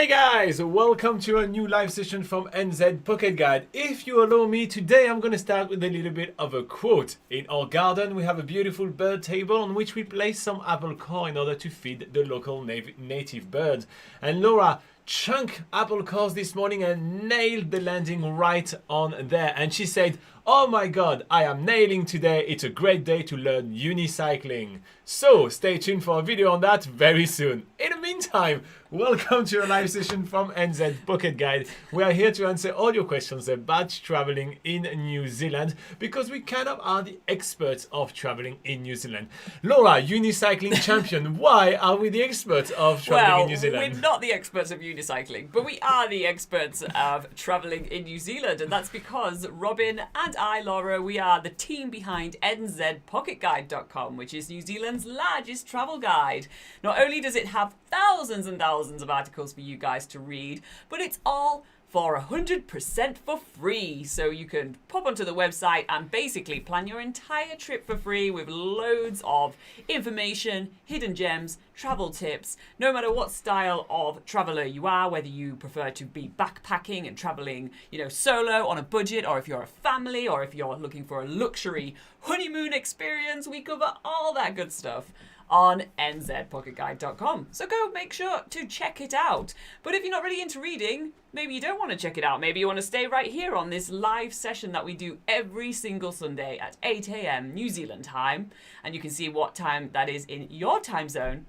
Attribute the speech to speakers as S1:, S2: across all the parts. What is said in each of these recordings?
S1: Hey guys, welcome to a new live session from NZ Pocket Guide. If you allow me, today I'm going to start with a little bit of a quote. In our garden we have a beautiful bird table on which we place some apple core in order to feed the local native birds. And Laura chunked apple cores this morning and nailed the landing right on there. And she said, "Oh my god, I am nailing today. It's a great day to learn unicycling." So stay tuned for a video on that very soon. In the meantime, welcome to a live session from NZ Pocket Guide. We are here to answer all your questions about traveling in New Zealand because we kind of are the experts of traveling in New Zealand. Laura, unicycling champion, why are we the experts of traveling in New Zealand?
S2: We're not the experts of unicycling, but we are the experts of traveling in New Zealand, and that's because Robin and I, Laura, we are the team behind NZPocketGuidecom, which is New Zealand's largest travel guide. Not only does it have thousands and thousands of articles for you guys to read, but it's all for 100% for free. So you can pop onto the website and basically plan your entire trip for free with loads of information, hidden gems, travel tips, no matter what style of traveler you are, whether you prefer to be backpacking and traveling, solo on a budget, or if you're a family, or if you're looking for a luxury honeymoon experience, we cover all that good stuff on NZPocketGuide.com. So go make sure to check it out. But if you're not really into reading, maybe you don't want to check it out. Maybe you want to stay right here on this live session that we do every single Sunday at 8 a.m. New Zealand time. And you can see what time that is in your time zone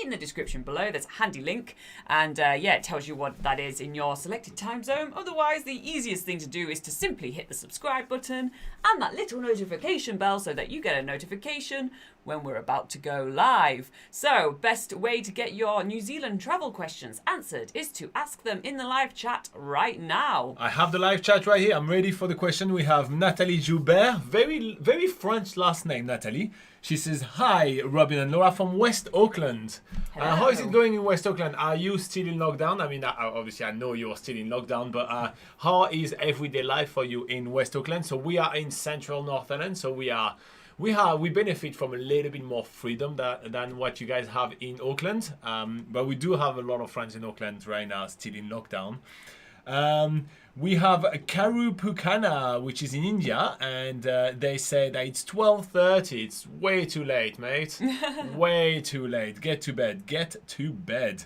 S2: in the description below. There's a handy link, and it tells you what that is in your selected time zone. Otherwise, the easiest thing to do is to simply hit the subscribe button and that little notification bell so that you get a notification when we're about to go live. So, best way to get your New Zealand travel questions answered is to ask them in the live chat right now.
S1: I have the live chat right here. I'm ready for the question. We have Nathalie Joubert, very, very French last name, Nathalie. She says, "Hi, Robin and Laura from West Auckland. How is it going in West Auckland? Are you still in lockdown?" I mean, obviously, I know you're still in lockdown, but how is everyday life for you in West Auckland? So we are in central North Island, so we benefit from a little bit more freedom than what you guys have in Auckland. But we do have a lot of friends in Auckland right now still in lockdown. We have Karupukana, which is in India, and they say that it's 12:30. It's way too late, mate. Way too late. Get to bed. Get to bed.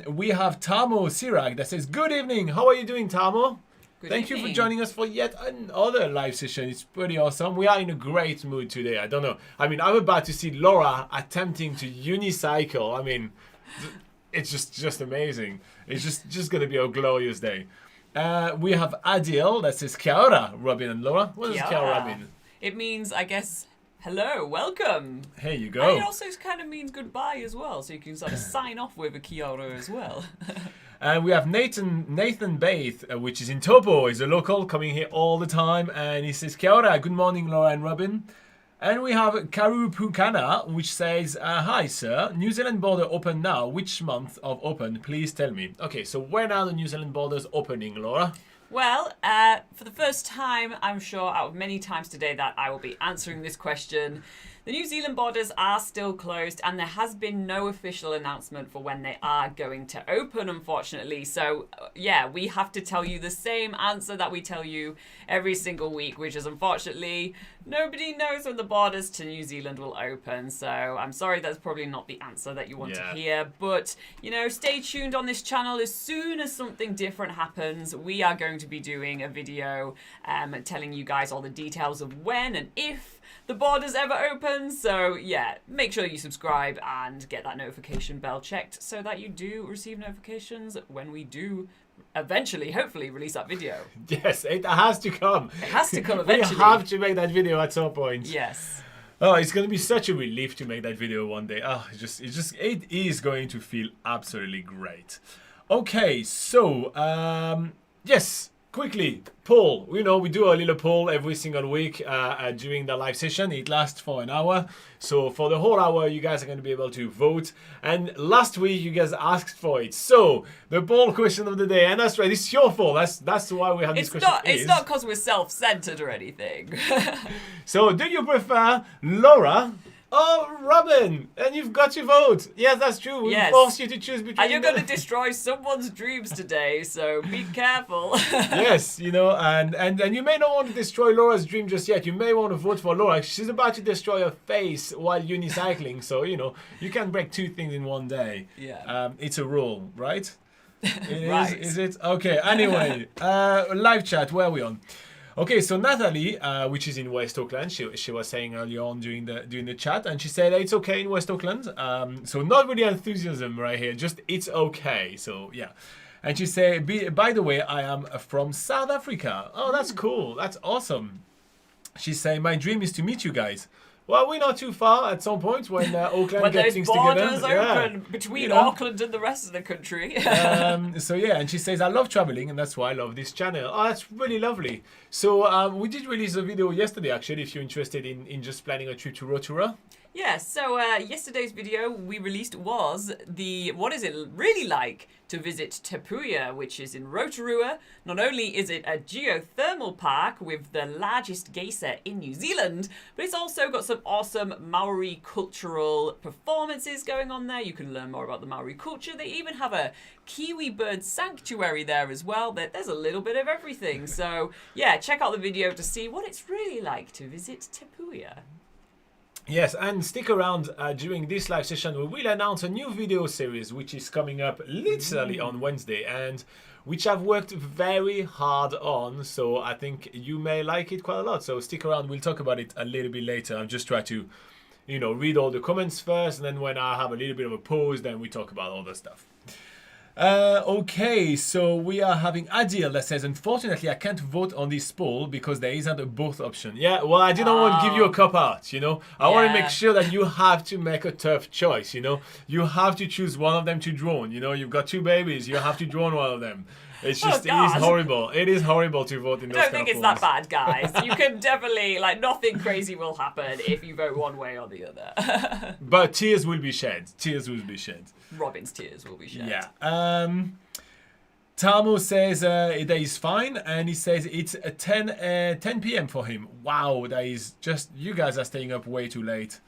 S1: We have Tamo Sirag that says, "Good evening. How are you doing, Tamo? Thank you for joining us for yet another live session. It's pretty awesome. We are in a great mood today. I don't know. I mean, I'm about to see Laura attempting to unicycle. I mean, it's just amazing. It's just going to be a glorious day. We have Adil that says, "Kia ora, Robin and Laura." What does kia ora mean?
S2: It means, I guess, hello, welcome.
S1: Here you go.
S2: And it also kind of means goodbye as well, so you can sort of sign off with a kia ora as well.
S1: And we have Nathan Baith, which is in Topo. He's a local coming here all the time, and he says, "Kia ora, good morning, Laura and Robin." And we have Karupukana, which says, "Hi, sir. New Zealand border open now. Which month of open? Please tell me." Okay, so when are the New Zealand borders opening, Laura?
S2: Well, for the first time, I'm sure out of many times today that I will be answering this question, the New Zealand borders are still closed, and there has been no official announcement for when they are going to open, unfortunately. So, we have to tell you the same answer that we tell you every single week, which is, unfortunately, nobody knows when the borders to New Zealand will open. So I'm sorry, that's probably not the answer that you want to hear. But, stay tuned on this channel. As soon as something different happens, we are going to be doing a video telling you guys all the details of when and if the borders ever open. So make sure you subscribe and get that notification bell checked so that you do receive notifications when we do eventually, hopefully, release that video.
S1: Yes, it has to come.
S2: It has to come eventually.
S1: We have to make that video at some point.
S2: Yes.
S1: Oh, it's going to be such a relief to make that video one day. It is going to feel absolutely great. Okay, so yes. Quickly, poll. We do a little poll every single week during the live session. It lasts for an hour. So for the whole hour, you guys are going to be able to vote. And last week, you guys asked for it. So the poll question of the day, and that's right, it's your fault. That's why we have this question.
S2: It's not because we're self-centered or anything.
S1: So do you prefer Laura Oh, Robin, and you've got your vote. Yes, that's true. We
S2: Yes.
S1: force you to choose between.
S2: And you're going to destroy someone's dreams today, so be careful.
S1: Yes, you know, and you may not want to destroy Laura's dream just yet. You may want to vote for Laura. She's about to destroy her face while unicycling, so you know you can break two things in one day.
S2: Yeah.
S1: It's a rule, right? It
S2: Right.
S1: is it? Okay. Anyway, live chat. Where are we on? Okay, so Natalie, which is in West Auckland, she was saying earlier on during the chat, and she said it's okay in West Auckland. So not really enthusiasm right here, just it's okay. So yeah, and she said, by the way, I am from South Africa. Oh, that's cool. That's awesome. She said, my dream is to meet you guys. Well, we're not too far at some point when Auckland
S2: When
S1: gets
S2: those
S1: things
S2: borders
S1: together.
S2: open between
S1: You know.
S2: Auckland and the rest of the country.
S1: So yeah, and she says, I love traveling, and that's why I love this channel. Oh, that's really lovely. So we did release a video yesterday, actually, if you're interested in just planning a trip to Rotorua.
S2: Yeah, so yesterday's video we released was what is it really like to visit Te Puia, which is in Rotorua. Not only is it a geothermal park with the largest geyser in New Zealand, but it's also got some awesome Maori cultural performances going on there. You can learn more about the Maori culture. They even have a kiwi bird sanctuary there as well. There's a little bit of everything. So yeah, check out the video to see what it's really like to visit Te Puia.
S1: Yes, and stick around during this live session. We will announce a new video series which is coming up literally on Wednesday, and which I've worked very hard on, so I think you may like it quite a lot. So stick around, we'll talk about it a little bit later. I'll just try to, you know, read all the comments first, and then when I have a little bit of a pause, then we talk about all the stuff. Okay, so we are having Adil that says, unfortunately, I can't vote on this poll because there isn't a both option. Yeah, well, I didn't want to give you a cop-out, you know. I want to make sure that you have to make a tough choice, you know. You have to choose one of them to drone, you know. You've got two babies, you have to drone one of them. It's just, it is horrible. It is horrible to vote in those
S2: I don't think it's that bad, guys. You can definitely, nothing crazy will happen if you vote one way or the other.
S1: But tears will be shed. Tears will be shed.
S2: Robin's tears will be shed.
S1: Yeah. Tamo says that is fine, and he says it's 10 p.m. for him. Wow, that is just, you guys are staying up way too late.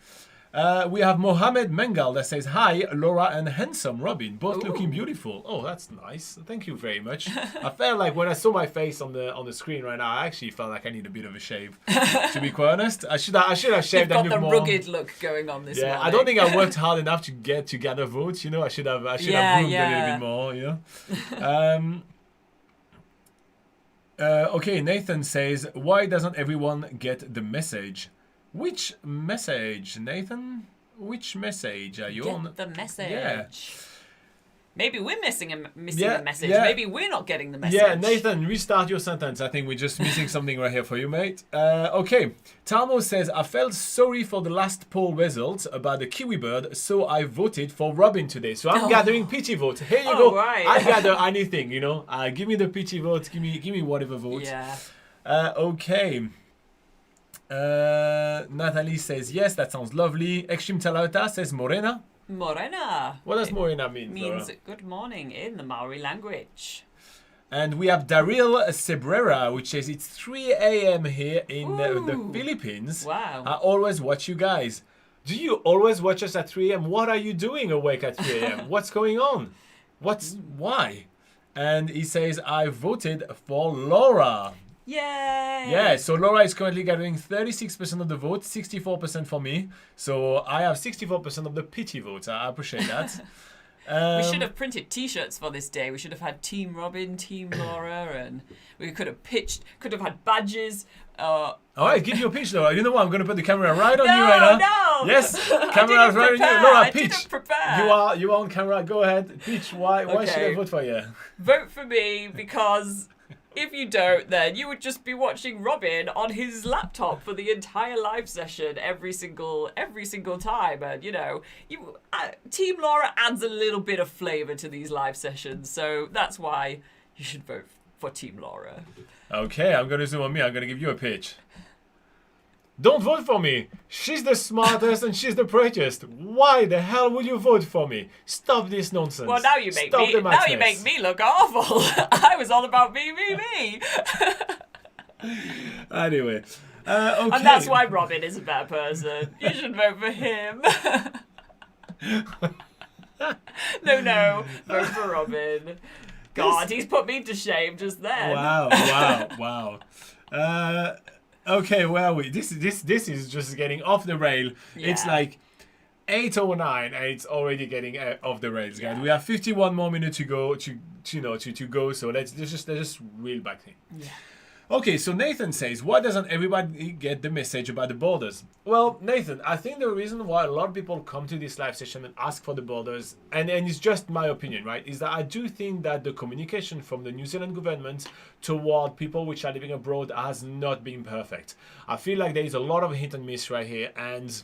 S1: We have Mohammed Mengal that says, hi, Laura and handsome Robin, both looking beautiful. Oh, that's nice. Thank you very much. I felt like when I saw my face on the screen right now, I actually felt like I need a bit of a shave, to be quite honest. I should have shaved and
S2: You've got
S1: looked
S2: the
S1: more.
S2: rugged look going on this morning.
S1: I don't think I worked hard enough to gather votes, you know. I should have groomed a little bit more, you know. Okay, Nathan says, why doesn't everyone get the message? Which message, Nathan? Which message are you on?
S2: The message.
S1: Yeah.
S2: Maybe we're missing a message.
S1: Yeah.
S2: Maybe we're not getting the message.
S1: Yeah, Nathan, restart your sentence. I think we're just missing something right here for you, mate. Okay. Talmo says, I felt sorry for the last poll results about the kiwi bird, so I voted for Robin today. So I'm gathering pity votes. Here you go.
S2: Right.
S1: I gather anything, you know. Give me the pity votes. Give me whatever votes.
S2: Yeah.
S1: Okay. Natalie says, yes, that sounds lovely. Extreme Talauta says, Morena.
S2: Morena.
S1: What does Morena mean?
S2: Means good morning in the Maori language.
S1: And we have Daryl Sebrera, which says it's 3 a.m. here in the Philippines.
S2: Wow.
S1: I always watch you guys. Do you always watch us at 3 a.m.? What are you doing awake at 3 a.m.? What's going on? Why? And he says, I voted for Laura.
S2: Yay!
S1: Yeah, so Laura is currently gathering 36% of the vote, 64% for me. So I have 64% of the pity votes. I appreciate that.
S2: We should have printed T-shirts for this day. We should have had Team Robin, Team Laura, and we could have had badges.
S1: All right, give you a pitch, Laura. You know what? I'm going to put the camera right on you right now.
S2: No!
S1: Yes, camera right on you. Laura, pitch.
S2: I didn't prepare.
S1: You are on camera. Go ahead. Pitch. Why should I vote for you?
S2: Vote for me because if you don't, then you would just be watching Robin on his laptop for the entire live session every single time. And you know, Team Laura adds a little bit of flavour to these live sessions, so that's why you should vote for Team Laura.
S1: Okay, I'm going to zoom on me. I'm going to give you a pitch. Don't vote for me. She's the smartest and she's the prettiest. Why the hell would you vote for me? Stop this nonsense.
S2: Well, now you make me look awful. I was all about me.
S1: Anyway, Okay.
S2: And that's why Robin is a better person. You should vote for him. No, vote for Robin. God, he's put me to shame just then.
S1: Wow. Okay, where are we? This is just getting off the rail.
S2: Yeah.
S1: It's like 8:09 and it's already getting off the rails, guys.
S2: Yeah.
S1: We have 51 more minutes to go to go. So let's just reel back in.
S2: Yeah.
S1: Okay, so Nathan says, why doesn't everybody get the message about the borders? Well, Nathan, I think the reason why a lot of people come to this live session and ask for the borders, and it's just my opinion, right, is that I do think that the communication from the New Zealand government toward people which are living abroad has not been perfect. I feel like there is a lot of hit and miss right here, and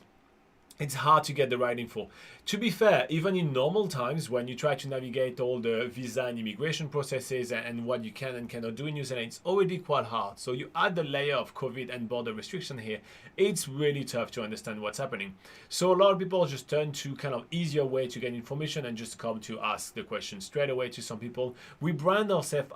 S1: it's hard to get the right info. To be fair, even in normal times, when you try to navigate all the visa and immigration processes and what you can and cannot do in New Zealand, it's already quite hard. So you add the layer of COVID and border restriction here, it's really tough to understand what's happening. So a lot of people just turn to kind of easier way to get information and just come to ask the question straight away to some people. We brand ourselves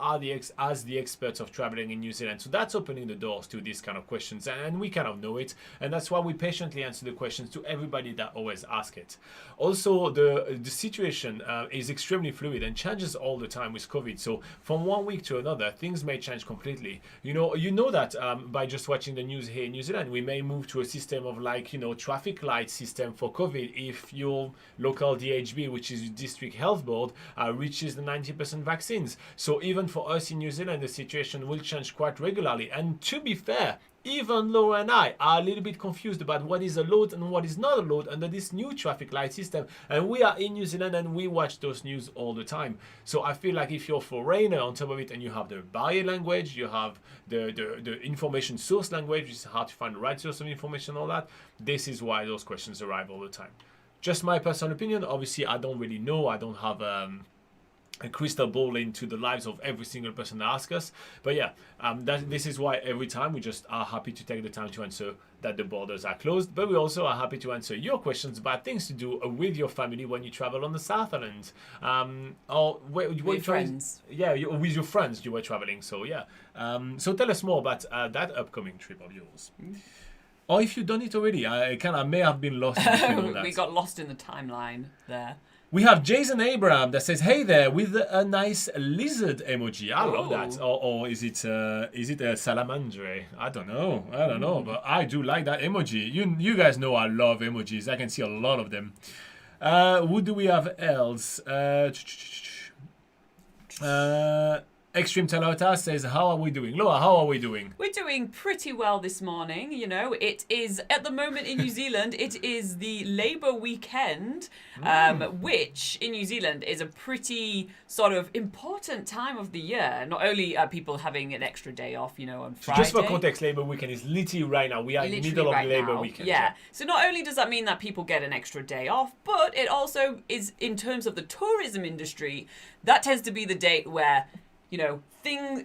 S1: as the experts of traveling in New Zealand. So that's opening the doors to these kind of questions, and we kind of know it. And that's why we patiently answer the questions to everybody that always ask it. Also, the situation is extremely fluid and changes all the time with COVID. So from one week to another, things may change completely. You know that by just watching the news here in New Zealand, we may move to a system of traffic light system for COVID if your local DHB, which is District Health Board, reaches the 90% vaccines. So even for us in New Zealand, the situation will change quite regularly. And to be fair, even Laura and I are a little bit confused about what is allowed and what is not allowed under this new traffic light system. And we are in New Zealand and we watch those news all the time. So I feel like if you're a foreigner on top of it and you have the barrier language, you have the information source language, it's hard to find the right source of information, all that. This is why those questions arrive all the time. Just my personal opinion. Obviously, I don't really know. I don't have a crystal ball into the lives of every single person that asks us, but yeah, this is why every time we just are happy to take the time to answer that the borders are closed, but we also are happy to answer your questions about things to do with your family when you travel on the South Island, or with
S2: friends.
S1: With your friends you were traveling. So yeah, so tell us more about that upcoming trip of yours. Or if you've done it already, I may have been lost in between all that.
S2: We got lost in the timeline there.
S1: We have Jason Abraham that says, "Hey there," with a nice lizard emoji. I love that. Or is it a salamandre? I don't know, but I do like that emoji. You guys know I love emojis. I can see a lot of them. Who do we have else? Extreme Talota says, how are we doing? Laura, how are we doing?
S2: We're doing pretty well this morning. It is, at the moment in New Zealand, it is the Labour weekend, which in New Zealand is a pretty sort of important time of the year. Not only are people having an extra day off, on Friday.
S1: Just for context, Labour weekend is literally right now. We are in the middle of Labour weekend.
S2: Yeah. So not only does that mean that people get an extra day off, but it also is, in terms of the tourism industry, that tends to be the date where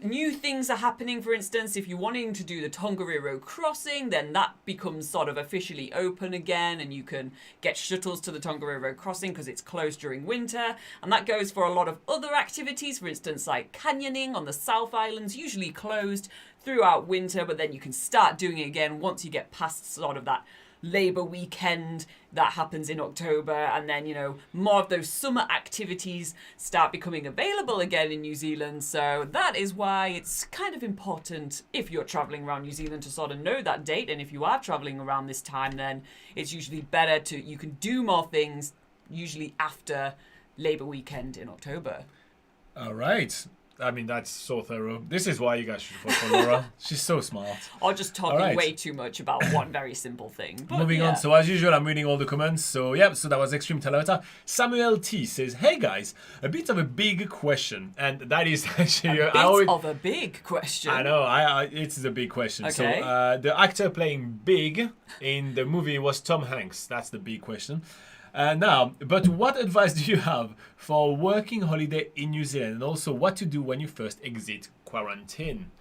S2: new things are happening. For instance, if you're wanting to do the Tongariro crossing, then that becomes sort of officially open again, and you can get shuttles to the Tongariro crossing because it's closed during winter. And that goes for a lot of other activities, for instance, like canyoning on the South Islands, usually closed throughout winter, but then you can start doing it again once you get past sort of that Labour weekend that happens in October, and then more of those summer activities start becoming available again in New Zealand. So that is why it's kind of important if you're traveling around New Zealand to sort of know that date, and if you are traveling around this time, then it's usually better you can do more things usually after Labour weekend in October.
S1: All right. I mean, that's so thorough. This is why you guys should vote for Laura. She's so smart.
S2: Or just talking way too much about one very simple thing. But
S1: moving on. So as usual, I'm reading all the comments. So so that was Extreme Talota. Samuel T says, "Hey guys, a bit of a big question," and that is actually
S2: a big question.
S1: I know. It's the big question.
S2: Okay.
S1: So the actor playing Big in the movie was Tom Hanks. That's the big question. But what advice do you have for a working holiday in New Zealand, and also what to do when you first exit quarantine?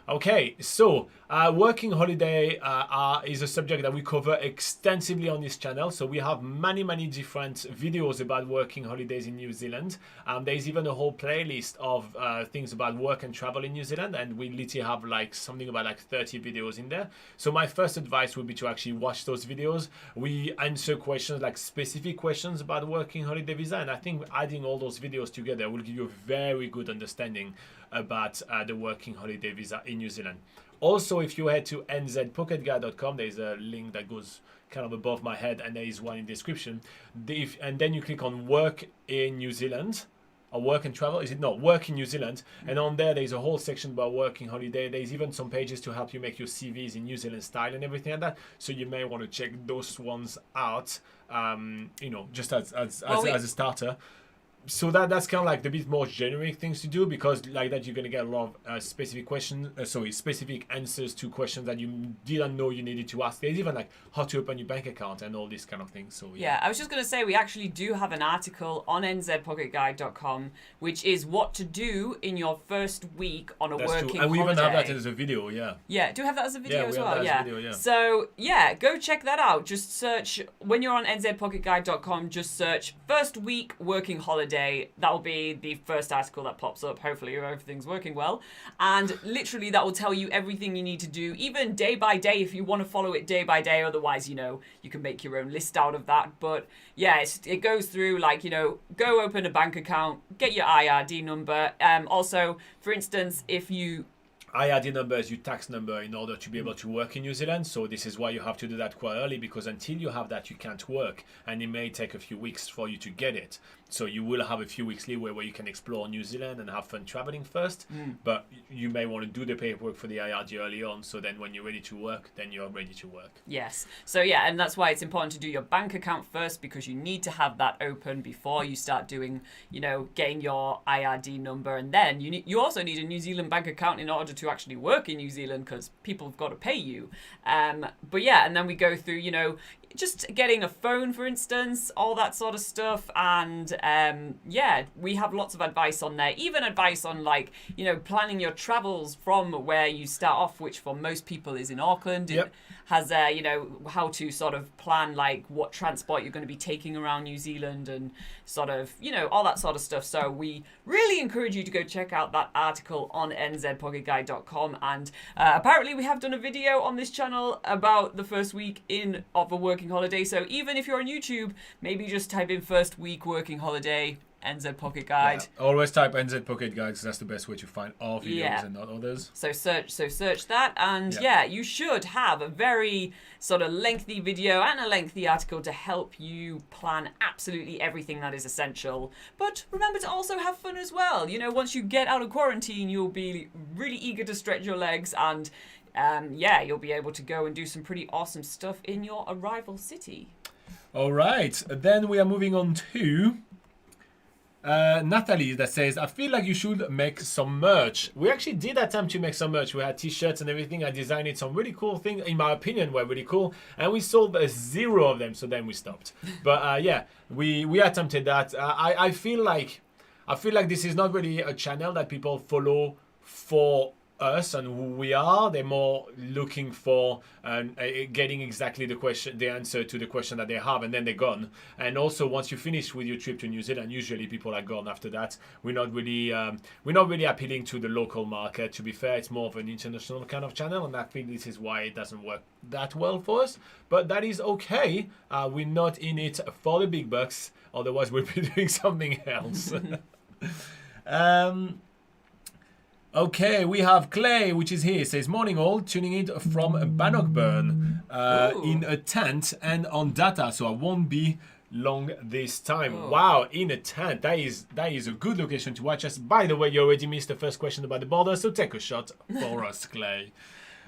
S1: Okay, so working holiday is a subject that we cover extensively on this channel. So we have many different videos about working holidays in New Zealand. There's even a whole playlist of things about work and travel in New Zealand, and we literally have like something about like 30 videos in there. So my first advice would be to actually watch those videos. We answer questions, like specific questions about working holiday visa, and I think adding all those videos together will give you a very good understanding about the working holiday visa in New Zealand. Also, if you head to NZPocketGuide.com, there's a link that goes kind of above my head, and there is one in the description. And then you click on work in New Zealand, or work and travel. Is it not work in New Zealand? And on there, there's a whole section about working holiday. There's even some pages to help you make your CVs in New Zealand style and everything like that. So you may want to check those ones out, just as a starter. So that's kind of like the bit more generic things to do, because like that you're going to get a lot of specific answers to questions that you didn't know you needed to ask. There's even like how to open your bank account and all these kind of things. So
S2: yeah, I was just going to say we actually do have an article on NZPocketGuide.com which is what to do in your first week on a working holiday.
S1: And we even have that as a video, yeah.
S2: Yeah, do we have that as a video as well?
S1: Yeah, video, yeah.
S2: So yeah, go check that out. Just search, when you're on NZPocketGuide.com, just search first week working holiday. That will be the first article that pops up, hopefully, if everything's working well. And literally that will tell you everything you need to do, even day by day if you want to follow it day by day. Otherwise, you can make your own list out of that. But yeah, it goes through like, go open a bank account, get your IRD number. Also, for instance, if you...
S1: IRD number is your tax number in order to be able to work in New Zealand. So this is why you have to do that quite early, because until you have that, you can't work, and it may take a few weeks for you to get it. So you will have a few weeks leeway where you can explore New Zealand and have fun traveling first. But you may want to do the paperwork for the IRD early on, so then when you're ready to work, then you're ready to work.
S2: Yes. So yeah, and that's why it's important to do your bank account first, because you need to have that open before you start doing, getting your IRD number. And then you also need a New Zealand bank account in order to actually work in New Zealand, because people have got to pay you. But yeah, and then we go through, just getting a phone, for instance, all that sort of stuff. And we have lots of advice on there, even advice on like, planning your travels from where you start off, which for most people is in Auckland.
S1: Yep.
S2: It has, how to sort of plan like what transport you're going to be taking around New Zealand and sort of, all that sort of stuff. So we really encourage you to go check out that article on NZPocketGuide.com. And apparently we have done a video on this channel about the first week of a working holiday. So even if you're on YouTube, maybe just type in first week working holiday, NZ Pocket Guide.
S1: Yeah. Always type NZ Pocket Guide, because that's the best way to find our videos and not others.
S2: So search that, and you should have a very sort of lengthy video and a lengthy article to help you plan absolutely everything that is essential. But remember to also have fun as well. Once you get out of quarantine, you'll be really eager to stretch your legs, and you'll be able to go and do some pretty awesome stuff in your arrival city.
S1: All right, then we are moving on to Natalie, that says, I feel like you should make some merch. We actually did attempt to make some merch. We had t-shirts and everything. I designed it. Some really cool things, in my opinion, were really cool. And we sold 0 of them, so then we stopped. But we attempted that. I feel like this is not really a channel that people follow for us and who we are. They're more looking for getting exactly the answer to the question that they have, and then they're gone. And also, once you finish with your trip to New Zealand, usually people are gone after that. We're not really appealing to the local market. To be fair, it's more of an international kind of channel, and I think this is why it doesn't work that well for us. But that is okay. We're not in it for the big bucks. Otherwise, we'll be doing something else. Okay, we have Clay, which is here. It says, morning all, tuning in from Bannockburn in a tent and on data, so I won't be long this time. Oh. Wow, in a tent. That is a good location to watch us. By the way, you already missed the first question about the border, so take a shot for us, Clay.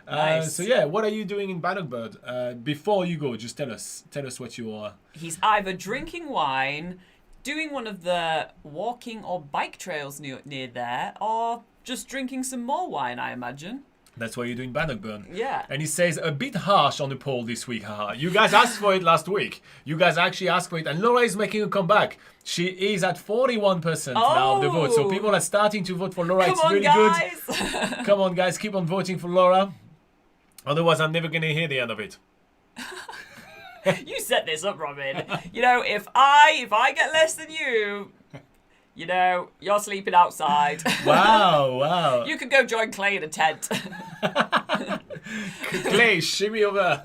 S1: Nice. So yeah, what are you doing in Bannockburn? Before you go, just tell us what you are.
S2: He's either drinking wine, doing one of the walking or bike trails near there, or just drinking some more wine, I imagine.
S1: That's why you're doing Bannockburn.
S2: Yeah.
S1: And he says, a bit harsh on the poll this week. Haha. You guys asked for it last week. You guys actually asked for it. And Laura is making a comeback. She is at 41% now of the vote. So people are starting to vote for Laura.
S2: Come
S1: it's
S2: on,
S1: really
S2: guys.
S1: good. Come on, guys. Keep on voting for Laura. Otherwise, I'm never going to hear the end of it.
S2: You set this up, Robin. You know, if I get less than you, you know, you're sleeping outside.
S1: Wow.
S2: You could go join Clay in a tent.
S1: Clay, shimmy over.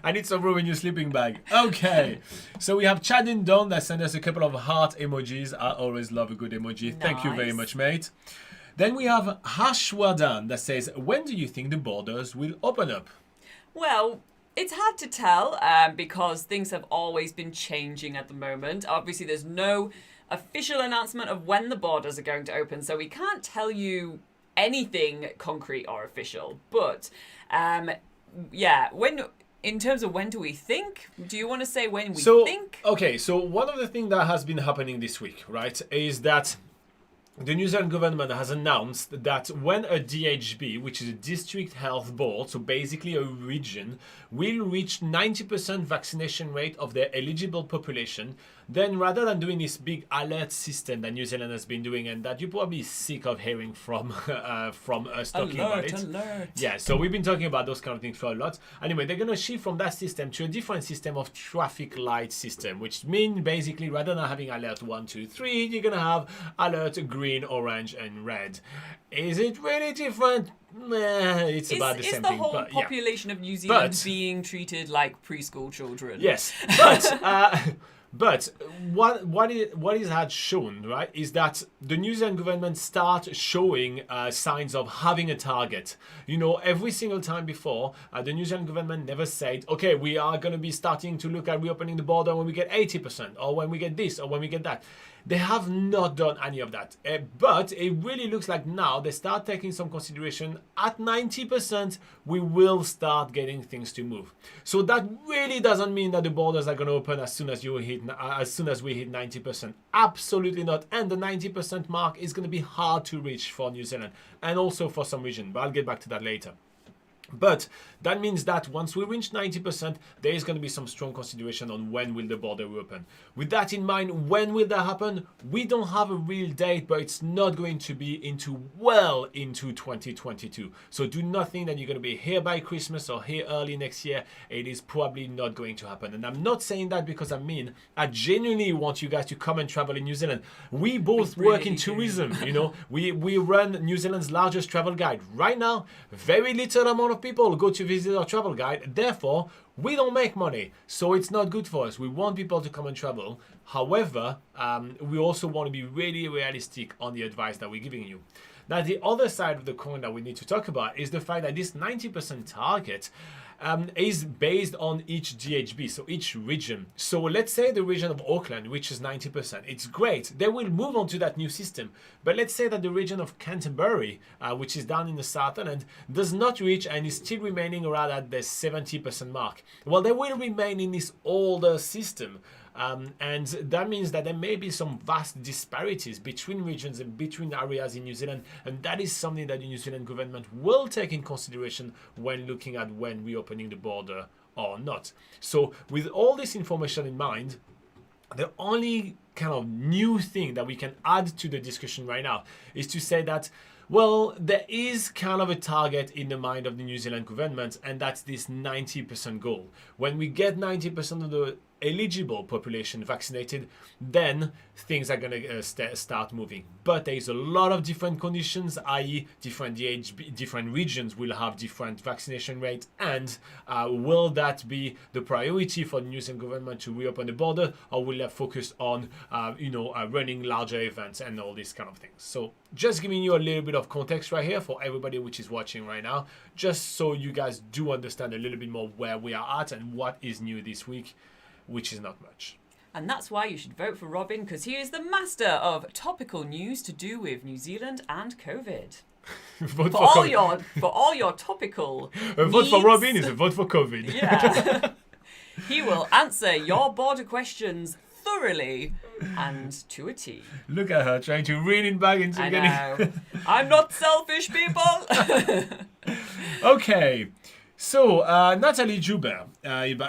S1: I need some room in your sleeping bag. Okay. So we have Chad and Don that sent us a couple of heart emojis. I always love a good emoji.
S2: Nice.
S1: Thank you very much, mate. Then we have Hashwardan that says, when do you think the borders will open up?
S2: Well, it's hard to tell because things have always been changing at the moment. Obviously, there's no official announcement of when the borders are going to open, so we can't tell you anything concrete or official. But yeah, in terms of when do we think? Do you want to say when we think?
S1: Okay, so one of the things that has been happening this week, right, is that the New Zealand government has announced that when a DHB, which is a district health board, so basically a region, will reach 90% vaccination rate of their eligible population, then rather than doing this big alert system that New Zealand has been doing and that you're probably sick of hearing from us talking about it.
S2: Alert.
S1: Yeah, so we've been talking about those kind of things for a lot. Anyway, they're going to shift from that system to a different system of traffic light system, which means basically rather than having alert 1, 2, 3, you're going to have alert green, orange, and red. Is it really different? It's about the same thing.
S2: Is the whole population of New Zealand being treated like preschool children?
S1: Yes, but what it had shown, right, is that the New Zealand government start showing signs of having a target. You know, every single time before, the New Zealand government never said, okay, we are going to be starting to look at reopening the border when we get 80%, or when we get this, or when we get that. They have not done any of that. But it really looks like now they start taking some consideration. At 90%, we will start getting things to move. So that really doesn't mean that the borders are going to open as soon as we hit 90%. Absolutely not. And the 90% mark is going to be hard to reach for New Zealand and also for some region. But I'll get back to that later. But that means that once we reach 90%, there is going to be some strong consideration on when will the border open. With that in mind, when will that happen? We don't have a real date, but it's not going to be well into 2022. So do not think that you're going to be here by Christmas or here early next year. It is probably not going to happen. And I'm not saying that because I genuinely want you guys to come and travel in New Zealand. We both work in tourism, you know. We run New Zealand's largest travel guide. Right now, very little amount of people go to visit our travel guide. Therefore, we don't make money. So it's not good for us. We want people to come and travel. However, we also want to be really realistic on the advice that we're giving you. Now, the other side of the coin that we need to talk about is the fact that this 90% target is based on each DHB, so each region. So let's say the region of Auckland reaches 90%. It's great. They will move on to that new system. But let's say that the region of Canterbury, which is down in the southern end, does not reach and is still remaining around at the 70% mark. Well, they will remain in this older system. And that means that there may be some vast disparities between regions and between areas in New Zealand, and that is something that the New Zealand government will take in consideration when looking at when reopening the border or not. So with all this information in mind, the only kind of new thing that we can add to the discussion right now is to say that, well, there is kind of a target in the mind of the New Zealand government, and that's this 90% goal. When we get 90% of the eligible population vaccinated, then things are going to start moving. But there is a lot of different conditions, i.e. different DHB, different regions will have different vaccination rates, and will that be the priority for the New Zealand government to reopen the border, or will they focus on running larger events and all these kind of things? So just giving you a little bit of context right here for everybody which is watching right now, just so you guys do understand a little bit more where we are at and what is new this week, which is not much.
S2: And that's why you should vote for Robin, because he is the master of topical news to do with New Zealand and COVID.
S1: Vote
S2: for all your topical
S1: a vote for Robin is a vote for COVID.
S2: Yeah. He will answer your border questions thoroughly and to a T.
S1: Look at her trying to reel it back into
S2: I
S1: getting.
S2: know. I'm not selfish, people.
S1: Okay. So, Natalie Joubert.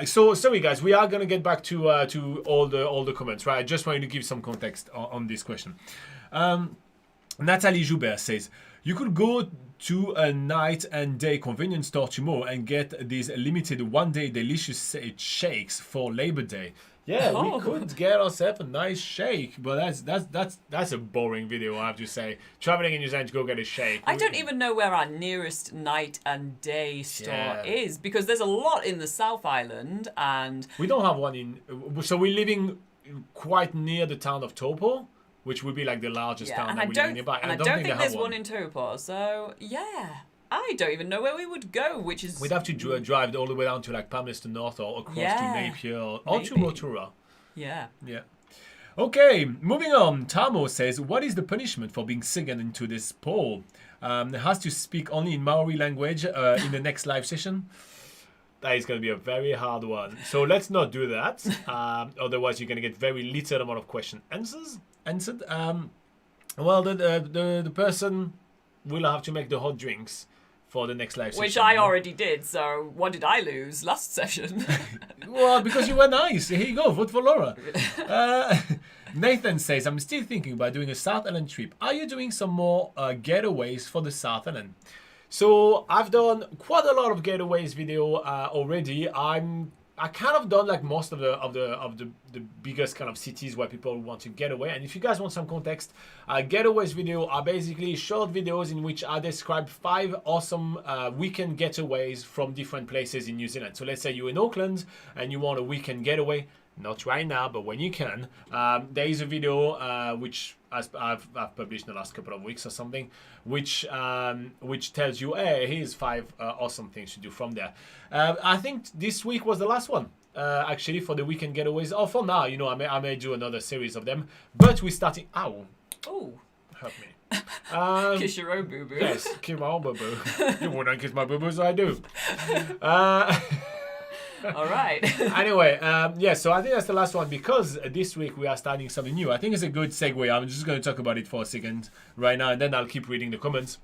S1: So, sorry guys, we are gonna get back to all the comments, right? I just wanted to give some context on this question. Natalie Joubert says, you could go to a night and day convenience store tomorrow and get these limited one-day delicious shakes for Labor Day. Yeah, we could get ourselves a nice shake, but that's a boring video, I have to say. Traveling in New Zealand to go get a shake.
S2: I don't even know where our nearest night and day store is, because there's a lot in the South Island, and
S1: we don't have one in. So we're living quite near the town of Taupo, which would be like the largest town that we live nearby.
S2: And I don't think there's one in Taupo. So yeah, I don't even know where we would go. Which is
S1: we'd have to drive all the way down to like Palmerston North or across to Napier or to Rotorua.
S2: Yeah.
S1: Yeah. Okay, moving on. Tamo says, what is the punishment for being second into this poll? It has to speak only in Maori language in the next live session. That is going to be a very hard one. So let's not do that. Otherwise, you're going to get very little amount of question answered. Well, the person will have to make the hot drinks for the next live session.
S2: Which I already did, so what did I lose last session?
S1: Well, because you were nice. Here you go, vote for Laura. Nathan says, I'm still thinking about doing a South Island trip. Are you doing some more getaways for the South Island? So I've done quite a lot of getaways video already. I kind of done like most of the biggest kind of cities where people want to get away. And if you guys want some context, getaways video are basically short videos in which I describe 5 awesome weekend getaways from different places in New Zealand. So let's say you're in Auckland and you want a weekend getaway. Not right now, but when you can. There is a video which I've published in the last couple of weeks or something, which tells you, hey, here's 5 awesome things to do from there. I think this week was the last one, actually, for the weekend getaways. Or for now, you know, I may do another series of them. But we're starting. Ow!
S2: Oh,
S1: Hurt me.
S2: Kiss your own boo boo.
S1: Yes, kiss my own boo boo. You wouldn't kiss my boo boo, so I do.
S2: All right.
S1: Anyway, yeah, so I think that's the last one because this week we are starting something new. I think it's a good segue. I'm just going to talk about it for a second right now, and then I'll keep reading the comments.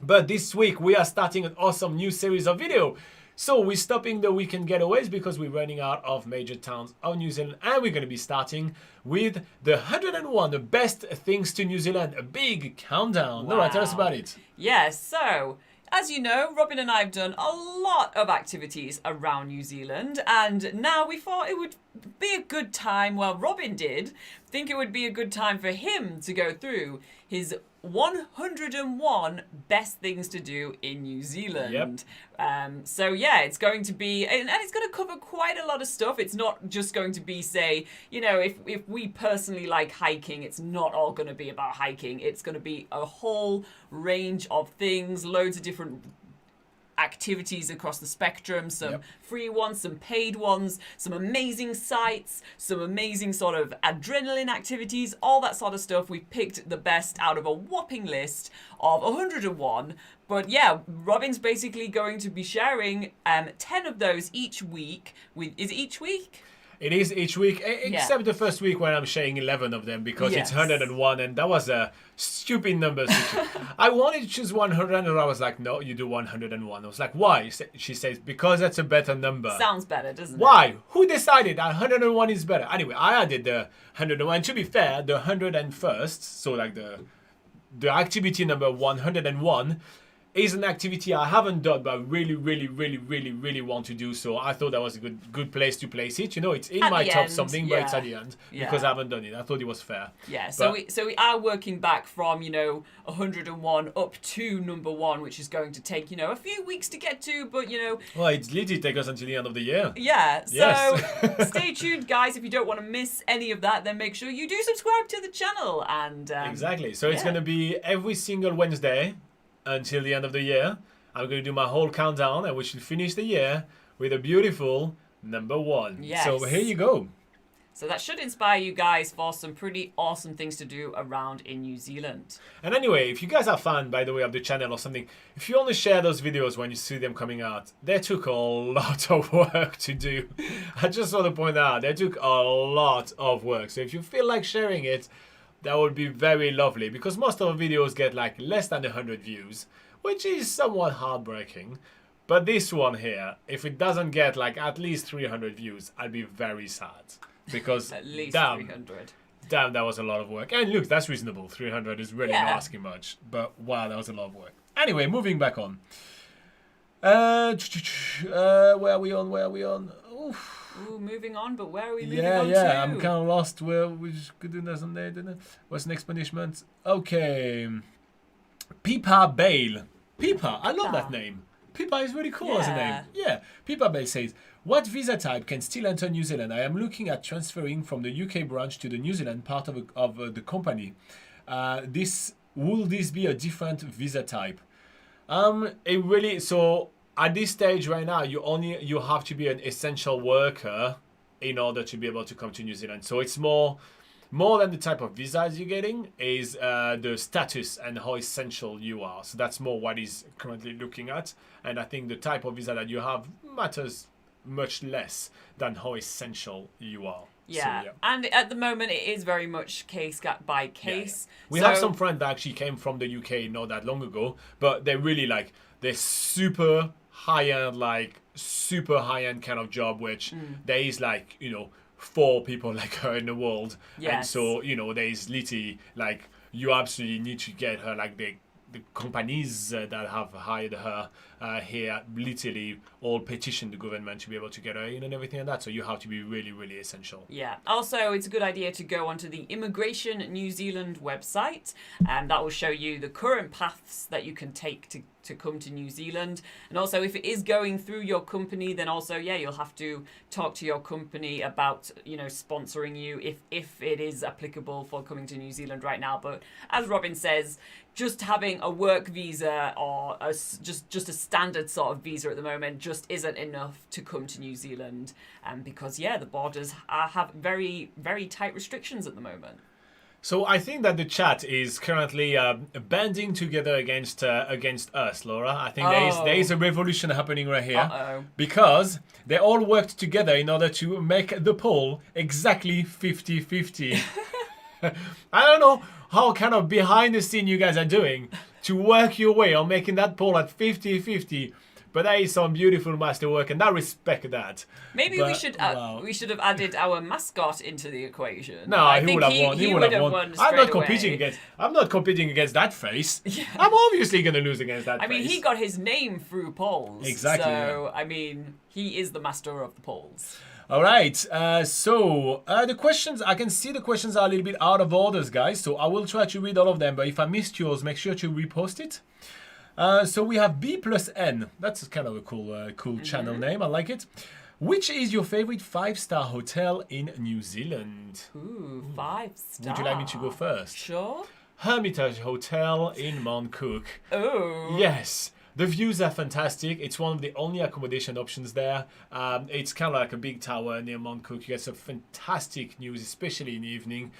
S1: But this week we are starting an awesome new series of video. So we're stopping the weekend getaways because we're running out of major towns of New Zealand, and we're going to be starting with the 101 the best things to New Zealand, a big countdown.
S2: Wow.
S1: Laura, tell us about it.
S2: Yes, so as you know, Robin and I have done a lot of activities around New Zealand, and now we thought it would be a good time, well, Robin did think it would be a good time for him to go through his 101 best things to do in New Zealand. Yep. So yeah, it's going to be, and it's going to cover quite a lot of stuff. It's not just going to be, say, you know, if we personally like hiking, it's not all going to be about hiking. It's going to be a whole range of things, loads of different activities across the spectrum, some free ones, some paid ones, some amazing sites, some amazing sort of adrenaline activities, all that sort of stuff. We picked the best out of a whopping list of 101. But yeah, Robin's basically going to be sharing 10 of those each week. Is it each week?
S1: It is each week, except the first week when I'm sharing 11 of them because it's 101, and that was a stupid number. I wanted to choose 100, and I was like, no, you do 101. I was like, why? She says, because that's a better number.
S2: Sounds better, doesn't it?
S1: Why? Who decided that 101 is better? Anyway, I added the 101. To be fair, the 101st, so like the activity number 101, is an activity I haven't done, but I really want to do. So I thought that was a good place to place it. You know, it's in my top something, but it's at the end because I haven't done it. I thought it was fair.
S2: Yeah. So we are working back from 101 up to number 1, which is going to take a few weeks to get to, but
S1: Well, it's literally take us until the end of the year.
S2: Yeah. So stay tuned, guys. If you don't want to miss any of that, then make sure you do subscribe to the channel. And
S1: exactly. So it's going to be every single Wednesday until the end of the year. I'm going to do my whole countdown, and we should finish the year with a beautiful number 1.
S2: Yes.
S1: So here you go.
S2: So that should inspire you guys for some pretty awesome things to do around in New Zealand.
S1: And anyway, if you guys are fan, by the way, of the channel or something, if you only share those videos when you see them coming out, they took a lot of work to do. I just want to point out, they took a lot of work. So if you feel like sharing it, that would be very lovely, because most of the videos get like less than 100 views, which is somewhat heartbreaking. But this one here, if it doesn't get like at least 300 views, I'll be very sad. Because
S2: At least
S1: damn,
S2: 300.
S1: damn, that was a lot of work. And look, that's reasonable. 300 is really not
S2: Yeah.
S1: asking much. But wow, that was a lot of work. Anyway, moving back on. Where are we on? Where are we on? Oof.
S2: Ooh, moving on, but where are we moving
S1: Yeah,
S2: on
S1: yeah,
S2: to?
S1: I'm kind of lost. Where we could do that someday, didn't it? What's the next punishment? Okay. Pipa Bale. Pipa, I love that name. Pipa is really cool as a name. Yeah. Pipa Bale says, what visa type can still enter New Zealand? I am looking at transferring from the UK branch to the New Zealand part of the company. Will this be a different visa type? It really, so at this stage right now, you have to be an essential worker in order to be able to come to New Zealand. So it's more than the type of visas you're getting, is the status and how essential you are. So that's more what he's currently looking at. And I think the type of visa that you have matters much less than how essential you are.
S2: Yeah.
S1: So,
S2: And at the moment, it is very much case by case.
S1: Yeah. We have some friends that actually came from the UK not that long ago, but they're really like, they're super high-end, like super high-end kind of job, which there is like, 4 people like her in the world.
S2: Yes.
S1: And so, there is literally like, you absolutely need to get her, like the companies that have hired her here literally all petition the government to be able to get her in and everything like that. So you have to be really, really essential.
S2: Yeah. Also, it's a good idea to go onto the Immigration New Zealand website, and that will show you the current paths that you can take to come to New Zealand. And also, if it is going through your company, then also, you'll have to talk to your company about, sponsoring you if it is applicable for coming to New Zealand right now. But as Robin says, just having a work visa or just a standard sort of visa at the moment just isn't enough to come to New Zealand, because the borders have very, very tight restrictions at the moment.
S1: So I think that the chat is currently banding together against us, Laura. I think there is a revolution happening right here, because they all worked together in order to make the poll exactly 50-50. I don't know how kind of behind the scene you guys are doing to work your way on making that poll at 50-50. But that is some beautiful masterwork, and I respect that.
S2: Maybe we should have added our mascot into the equation.
S1: No,
S2: I
S1: he
S2: think
S1: would have won. He would have won. I'm not competing against that face. Yeah. I'm obviously going to lose against that face.
S2: I mean, he got his name through polls.
S1: Exactly.
S2: So, I mean, he is the master of the polls.
S1: All right. So the questions, I can see the questions are a little bit out of orders, guys. So I will try to read all of them. But if I missed yours, make sure to repost it. So we have B+N. That's kind of a cool channel name. I like it. Which is your favorite 5-star hotel in New Zealand?
S2: Ooh, 5-star.
S1: Would you like me to go first?
S2: Sure.
S1: Hermitage Hotel in Mount Cook.
S2: Oh.
S1: Yes. The views are fantastic. It's one of the only accommodation options there. It's kind of like a big tower near Mount Cook. You get some fantastic views, especially in the evening.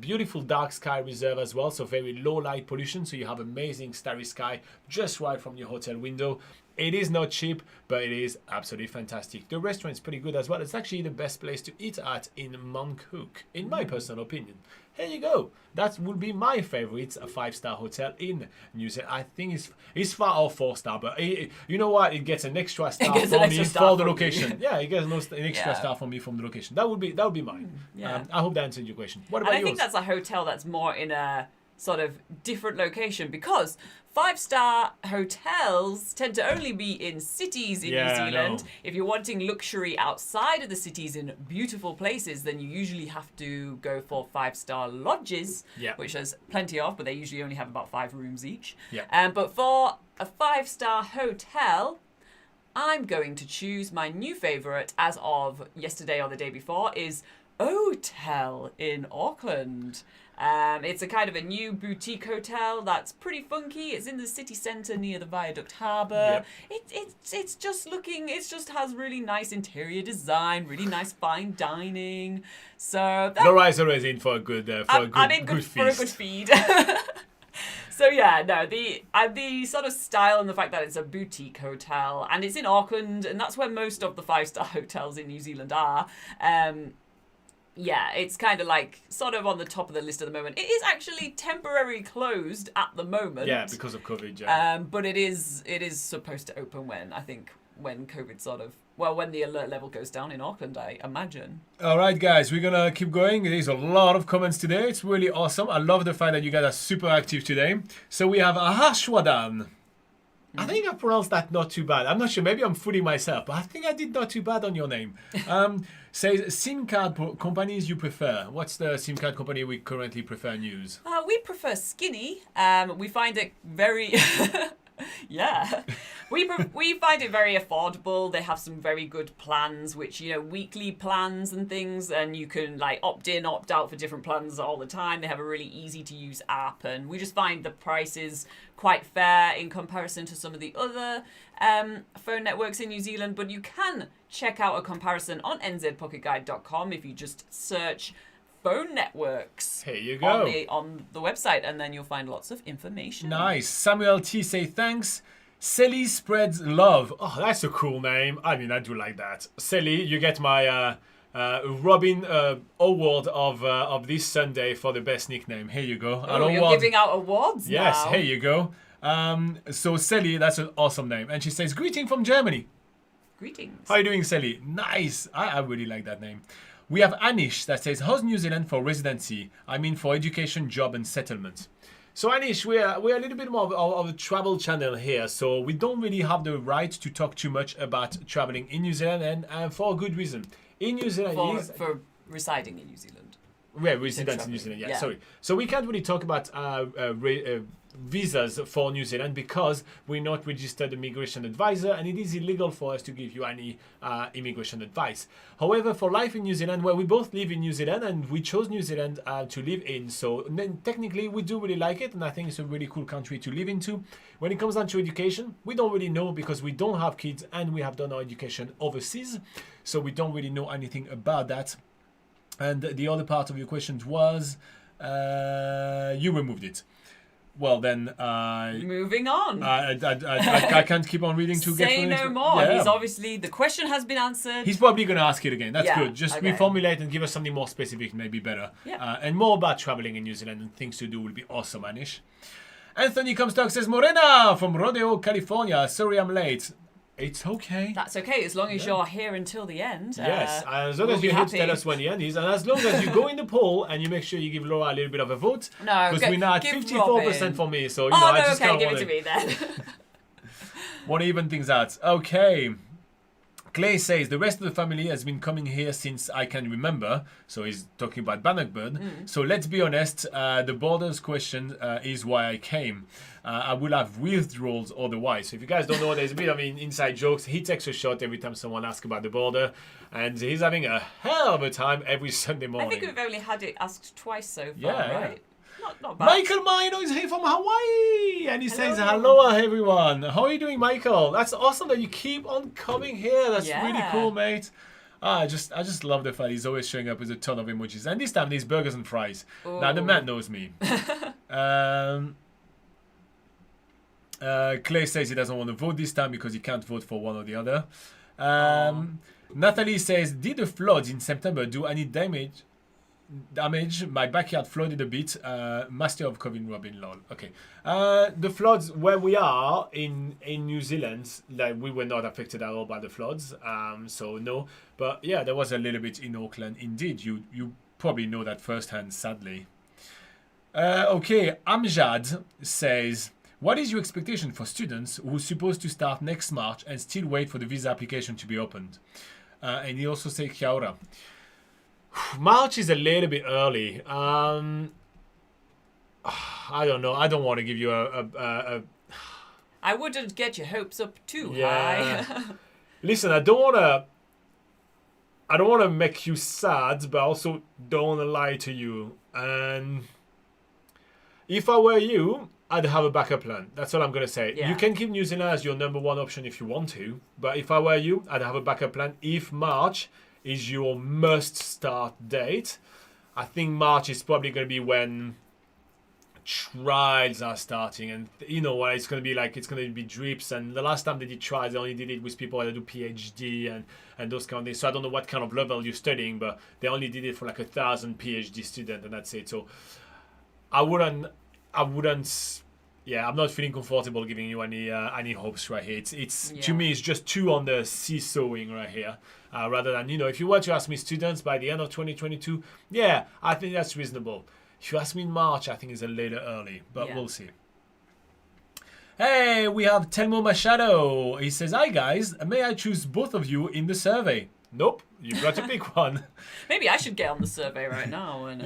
S1: Beautiful dark sky reserve as well, so very low light pollution. So you have amazing starry sky just right from your hotel window. It is not cheap, but it is absolutely fantastic. The restaurant's pretty good as well. It's actually the best place to eat at in Mount Cook, in my personal opinion. Here you go. That would be my favorite 5-star hotel in New Zealand. I think it's far off 4-star, but you know what? It gets an extra star from me for the location. Yeah, it gets an extra star from me from the location. That would be mine.
S2: Yeah.
S1: I hope that answered your question. What about yours?
S2: I think that's a hotel that's more in a sort of different location, because 5-star hotels tend to only be in cities in New Zealand. If you're wanting luxury outside of the cities in beautiful places, then you usually have to go for 5-star lodges, which there's plenty of, but they usually only have about 5 rooms each. But for a 5-star hotel, I'm going to choose my new favorite as of yesterday or the day before is Hotel in Auckland. It's a kind of a new boutique hotel that's pretty funky. It's in the city centre near the Viaduct Harbour.
S1: Yep.
S2: It's just has really nice interior design, really nice fine dining. So
S1: Laura is always in for a good
S2: I'm in
S1: good
S2: for a good feed. So yeah, no, the sort of style and the fact that it's a boutique hotel and it's in Auckland and that's where most of the 5-star hotels in New Zealand are. Yeah, it's kind of like sort of on the top of the list at the moment. It is actually temporarily closed at the moment.
S1: Yeah, because of COVID. Yeah.
S2: But it is supposed to open when COVID sort of when the alert level goes down in Auckland, I imagine.
S1: All right, guys, we're gonna keep going. There's a lot of comments today. It's really awesome. I love the fact that you guys are super active today. So we have Ahashwadan. I think I pronounced that not too bad. I'm not sure. Maybe I'm fooling myself, but I think I did not too bad on your name. Says SIM card companies you prefer. What's the SIM card company we currently prefer and use?
S2: We prefer Skinny. We find it very... Yeah, we find it very affordable. They have some very good plans, which weekly plans and things, and you can like opt in, opt out for different plans all the time. They have a really easy to use app, and we just find the prices quite fair in comparison to some of the other phone networks in New Zealand. But you can check out a comparison on NZPocketGuide.com if you just search phone networks.
S1: Here you go.
S2: On the website, and then you'll find lots of information.
S1: Nice. Samuel T say thanks. Sally spreads love. Oh, that's a cool name. I mean, I do like that. Sally, you get my Robin award of this Sunday for the best nickname. Here you go.
S2: Oh, you're giving out awards now.
S1: Yes, here you go. So Sally, that's an awesome name. And she says, greeting from Germany.
S2: Greetings.
S1: How are you doing, Sally? Nice. I really like that name. We have Anish that says, how's New Zealand for residency? I mean for education, job and settlement. So Anish, we're a little bit more of a travel channel here. So we don't really have the right to talk too much about traveling in New Zealand and for a good reason. In New Zealand...
S2: For residing in New Zealand.
S1: Yeah, residents in New Zealand, yeah, sorry. So we can't really talk about visas for New Zealand because we're not registered immigration advisor and it is illegal for us to give you any immigration advice. However, for life in New Zealand, where we both live in New Zealand and we chose New Zealand to live in, so then technically we do really like it and I think it's a really cool country to live into. When it comes down to education, we don't really know because we don't have kids and we have done our education overseas, so we don't really know anything about that. And the other part of your question was, you removed it. Well then,
S2: moving on.
S1: I can't keep on reading to get.
S2: Say no more.
S1: Yeah.
S2: He's obviously the question has been answered.
S1: He's probably going to ask it again. That's good. Just
S2: okay.
S1: reformulate and give us something more specific, maybe better.
S2: Yeah.
S1: And more about traveling in New Zealand and things to do will be awesome, Anish. Anthony Comstock says, Morena from Rodeo, California. Sorry I'm late. It's okay.
S2: That's okay, as long as you're here until the end.
S1: Yes, as long as you hit tell us when the end is, and as long as you go in the poll and you make sure you give Laura a little bit of a vote.
S2: No,
S1: because we're now at 54% for me, so I just can't
S2: give it to me then.
S1: Want to even things out. Okay. Clay says, the rest of the family has been coming here since I can remember. So he's talking about Bannockburn. So let's be honest, the borders question is why I came. I will have withdrawals otherwise. So if you guys don't know, there's a bit of inside jokes. He takes a shot every time someone asks about the border. And he's having a hell of a time every Sunday morning.
S2: I think we've only had it asked twice so far, right? Not bad.
S1: Michael Maino is here from Hawaii and he says hello everyone. How are you doing, Michael? That's awesome that you keep on coming here. That's really cool, mate. I just love the fact he's always showing up with a ton of emojis. And this time there's burgers and fries. Ooh. Now the man knows me. Clay says he doesn't want to vote this time because he can't vote for one or the other. Natalie says, did the floods in September do any damage? My backyard flooded a bit. Master of COVID Robin, lol. Okay. The floods where we are in New Zealand, like we were not affected at all by the floods. So no. But yeah, there was a little bit in Auckland. Indeed, you probably know that firsthand, sadly. Okay, Amjad says, what is your expectation for students who are supposed to start next March and still wait for the visa application to be opened? And he also says, kia ora. March is a little bit early. I don't know. I don't want to give you a
S2: I wouldn't get your hopes up too high.
S1: Listen, I don't want to I don't want to make you sad, but I also don't want to lie to you. And if I were you, I'd have a backup plan. That's all I'm going to say.
S2: Yeah.
S1: You can keep New Zealand as your number one option if you want to. But if I were you, I'd have a backup plan if March is your must start date. I think March is probably going to be when trials are starting, and you know what, it's going to be like, it's going to be drips. And the last time they did trials, they only did it with people that do PhD and those kind of things. So I don't know what kind of level you're studying, but they only did it for like 1,000 PhD students, and that's it. So I wouldn't. Yeah, I'm not feeling comfortable giving you any hopes right here. It's to me, it's just too on the seesawing right here. Rather than, if you were to ask me students by the end of 2022, yeah, I think that's reasonable. If you ask me in March, I think it's a little early, but we'll see. Hey, we have Telmo Machado. He says, hi guys, may I choose both of you in the survey? Nope, you've got to pick one.
S2: Maybe I should get on the survey right now. And,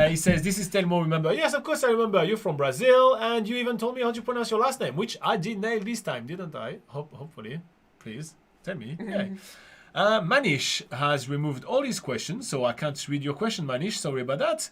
S1: he says, this is Telmo, remember? Yes, of course I remember. You're from Brazil, and you even told me how to pronounce your last name, which I did nail this time, didn't I? Hopefully. Please, tell me. Yeah. Manish has removed all his questions, so I can't read your question, Manish. Sorry about that.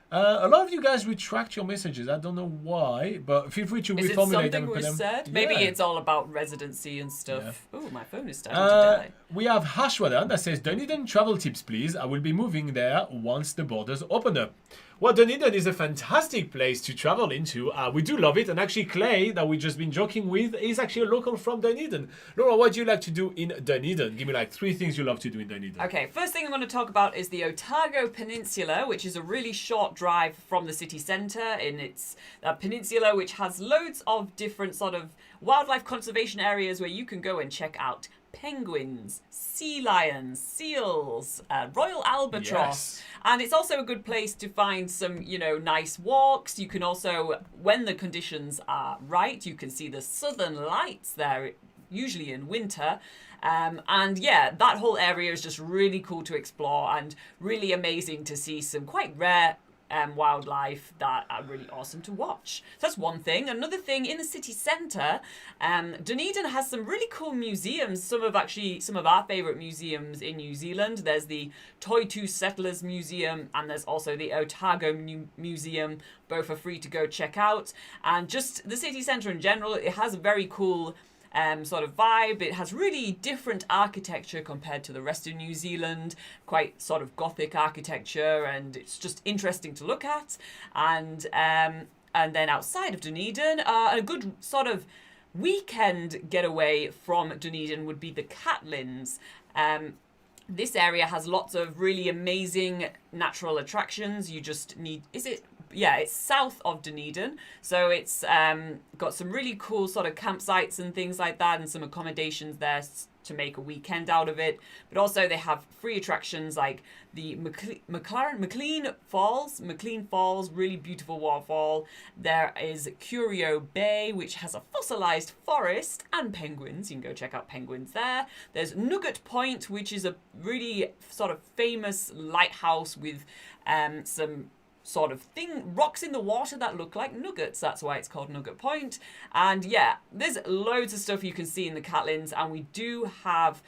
S1: A lot of you guys retract your messages. I don't know why, but feel free to reformulate them.
S2: Is it something was said? Maybe it's all about residency and stuff.
S1: Yeah.
S2: Oh, my phone is starting to die.
S1: We have Hashwadan that says, Dunedin travel tips, please. I will be moving there once the borders open up. Well, Dunedin is a fantastic place to travel into. We do love it. And actually, Clay, that we've just been joking with, is actually a local from Dunedin. Laura, what do you like to do in Dunedin? Give me like 3 things you love to do in Dunedin.
S2: Okay, first thing I'm going to talk about is the Otago Peninsula, which is a really short drive from the city centre. And it's a peninsula which has loads of different sort of wildlife conservation areas where you can go and check out penguins, sea lions, seals, royal albatross.
S1: Yes.
S2: And it's also a good place to find some, nice walks. You can also, when the conditions are right, you can see the southern lights there, usually in winter. And yeah, that whole area is just really cool to explore and really amazing to see some quite rare wildlife that are really awesome to watch. So that's one thing. Another thing, in the city centre, Dunedin has some really cool museums. Some of our favourite museums in New Zealand. There's the Toitu Settlers Museum, and there's also the Otago Museum. Both are free to go check out. And just the city centre in general, it has a very cool sort of vibe. It has really different architecture compared to the rest of New Zealand, quite sort of Gothic architecture, and it's just interesting to look at. And then outside of Dunedin, a good sort of weekend getaway from Dunedin would be the Catlins. This area has lots of really amazing natural attractions. You just need, it's south of Dunedin, so it's got some really cool sort of campsites and things like that, and some accommodations there to make a weekend out of it. But also they have free attractions like the McLean Falls, really beautiful waterfall. There is Curio Bay, which has a fossilized forest and penguins. You can go check out penguins there. There's Nugget Point, which is a really sort of famous lighthouse with some sort of rocks in the water that look like nuggets. That's why it's called Nugget Point. And yeah, there's loads of stuff you can see in the Catlins, and we do have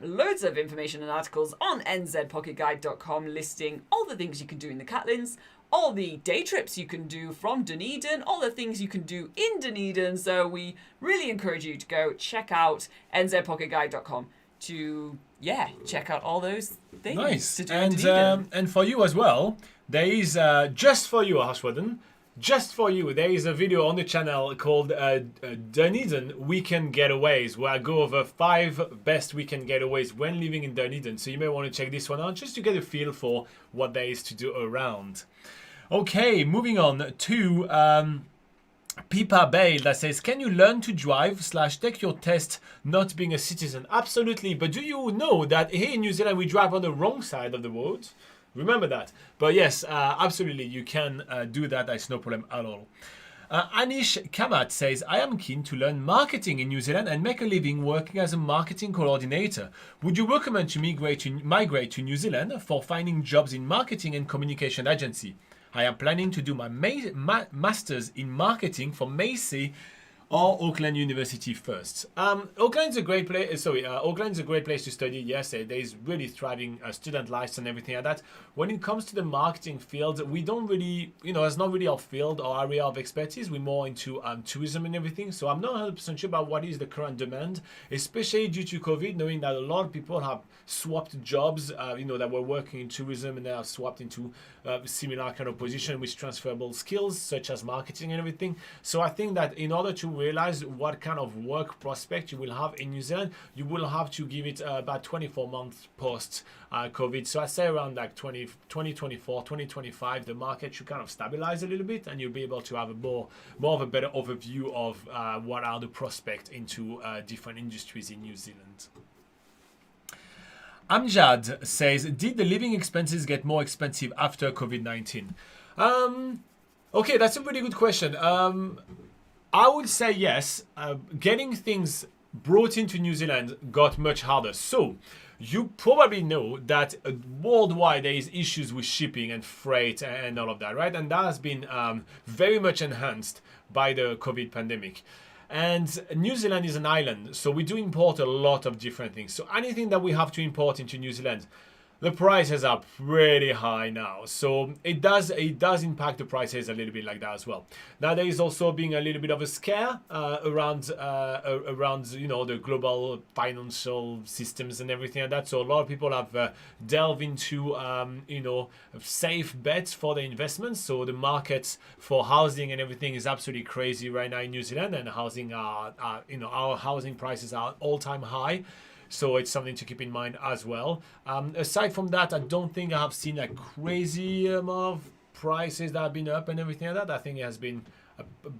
S2: loads of information and articles on NZPocketGuide.com listing all the things you can do in the Catlins, all the day trips you can do from Dunedin, all the things you can do in Dunedin. So we really encourage you to go check out NZPocketGuide.com to check out all those things.
S1: Nice.
S2: To do in Dunedin.
S1: And for you as well, there is just for you, Hashwadan, just for you, there is a video on the channel called Dunedin Weekend Getaways, where I go over 5 best weekend getaways when living in Dunedin. So you may want to check this one out just to get a feel for what there is to do around. Okay, moving on to Pipa Bale that says, can you learn to drive / take your test not being a citizen? Absolutely, but do you know that here in New Zealand we drive on the wrong side of the road? Remember that. But yes, absolutely, you can do that. That's no problem at all. Anish Kamat says, I am keen to learn marketing in New Zealand and make a living working as a marketing coordinator. Would you recommend to migrate to New Zealand for finding jobs in marketing and communication agency? I am planning to do my master's in marketing from Massey or Auckland University first? Auckland's a great place. Auckland's a great place to study. Yes, there's really thriving student lives and everything like that. When it comes to the marketing field, we don't really, it's not really our field or area of expertise. We're more into tourism and everything. So I'm not 100% sure about what is the current demand, especially due to COVID, knowing that a lot of people have swapped jobs, that were working in tourism and they have swapped into similar kind of position with transferable skills such as marketing and everything. So I think that in order to realize what kind of work prospect you will have in New Zealand, you will have to give it about 24 months post COVID. So I say around like 2024, 2025, the market should kind of stabilize a little bit and you'll be able to have a more of a better overview of what are the prospects into different industries in New Zealand. Amjad says, did the living expenses get more expensive after COVID-19? Okay, that's a pretty good question. I would say yes. Getting things brought into New Zealand got much harder. So you probably know that worldwide there is issues with shipping and freight and all of that, right? And that has been very much enhanced by the COVID pandemic. And New Zealand is an island, so we do import a lot of different things. So anything that we have to import into New Zealand, the prices are pretty high now. So it does impact the prices a little bit like that as well. Now there is also being a little bit of a scare around the global financial systems and everything like that. So a lot of people have delved into safe bets for their investments. So the markets for housing and everything is absolutely crazy right now in New Zealand, and housing our housing prices are all-time high. So it's something to keep in mind as well. Aside from that, I don't think I have seen a crazy amount of prices that have been up and everything like that. I think it has been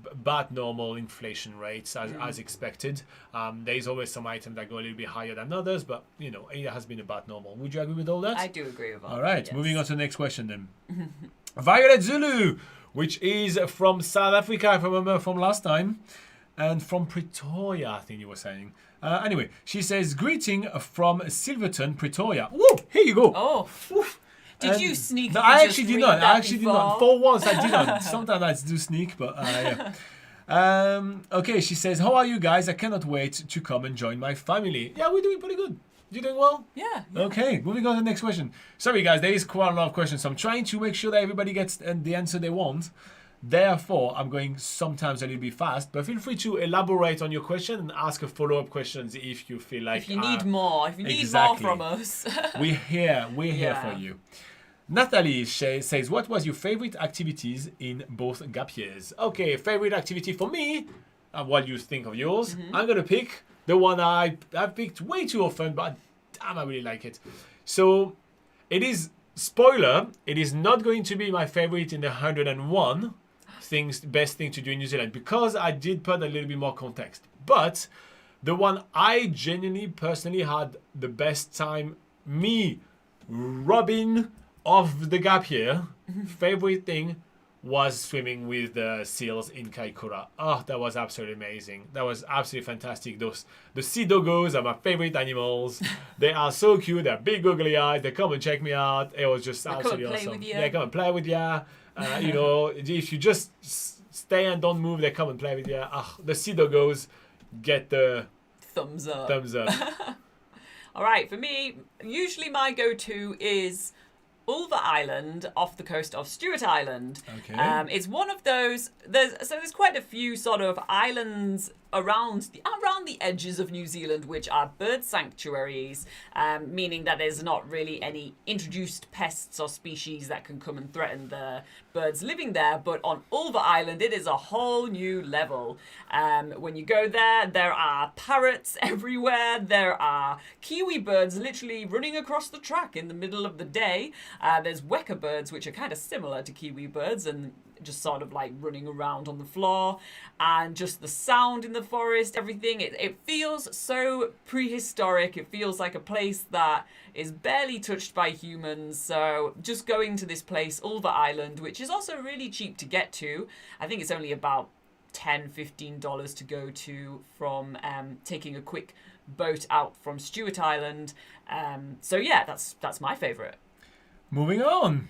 S1: about normal inflation rates as expected. There is always some items that go a little bit higher than others, but it has been about normal. Would you agree with all that?
S2: I do agree with all
S1: right,
S2: that, yes.
S1: Moving on to the next question then. Violet Zulu, which is from South Africa, if I remember from last time. And from Pretoria, I think you were saying. Anyway, she says, greeting from Silverton, Pretoria. Whoa, here you go.
S2: Oh. Oof. Did you sneak?
S1: No, I actually did not. Did not. For once, I did not. Sometimes I do sneak, but yeah. Okay, she says, how are you guys? I cannot wait to come and join my family. Yeah, we're doing pretty good. You doing well?
S2: Yeah.
S1: Okay, moving on to the next question. Sorry, guys, there is quite a lot of questions. So I'm trying to make sure that everybody gets the answer they want. Therefore, I'm going sometimes a little bit fast, but feel free to elaborate on your question and ask a follow-up questions if you feel like...
S2: If you need more. If you need
S1: exactly.
S2: more from us.
S1: We're here for you. Natalie says, what was your favorite activities in both gap years? Okay, favorite activity for me, what you think of yours. I'm going to pick the one I've picked way too often, but damn, I really like it. So it is, spoiler, it is not going to be my favorite in the 101 best thing to do in New Zealand, because I did put a little bit more context. But the one I genuinely, personally had the best time, me, Robin of the gap year, favorite thing was swimming with the seals in Kaikoura. Oh, that was absolutely amazing. That was absolutely fantastic. The sea doggos are my favorite animals. They are so cute. They're big googly eyes. They come and check me out. It was just absolutely awesome. They come and play with you. If you just stay and don't move, they come and play with you. The sea doggos get the
S2: thumbs up. All right, for me, usually my go-to is Ulva Island off the coast of Stewart Island.
S1: Okay.
S2: It's one of those. There's quite a few sort of islands around the edges of New Zealand which are bird sanctuaries, meaning that there's not really any introduced pests or species that can come and threaten the birds living there. But on Ulva Island, it is a whole new level. When you go there are parrots everywhere. There are kiwi birds literally running across the track in the middle of the day. There's weka birds, which are kind of similar to kiwi birds and just sort of like running around on the floor, and just the sound in the forest, everything. It feels so prehistoric. It feels like a place that is barely touched by humans. So just going to this place, Ulva Island, which is also really cheap to get to. I think it's only about $10-15 to go to from taking a quick boat out from Stewart Island. So yeah, that's my favorite.
S1: Moving on.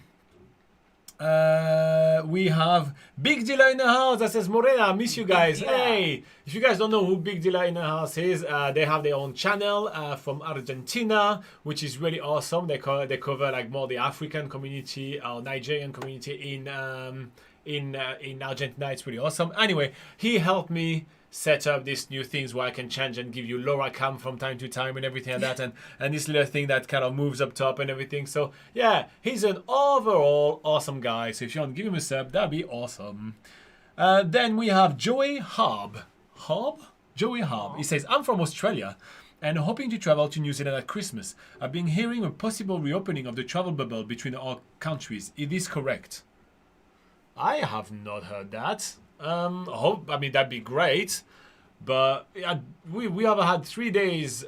S1: We have Big Dealer in the house that says, Morena, I miss you guys.
S2: Dealer.
S1: Hey, if you guys don't know who Big Dealer in the house is, they have their own channel from Argentina, which is really awesome. They cover like more the African community or Nigerian community in Argentina. It's really awesome. Anyway, he helped me set up these new things where I can change and give you LoRa cam from time to time and everything like that, and this little thing that kind of moves up top and everything. So yeah, he's an overall awesome guy. So if you want to give him a sub, that'd be awesome. Then we have Joey Hobb. Joey Hobb. He says, I'm from Australia and hoping to travel to New Zealand at Christmas. I've been hearing a possible reopening of the travel bubble between our countries. Is this correct? I have not heard that. I mean, that'd be great, but we have had 3 days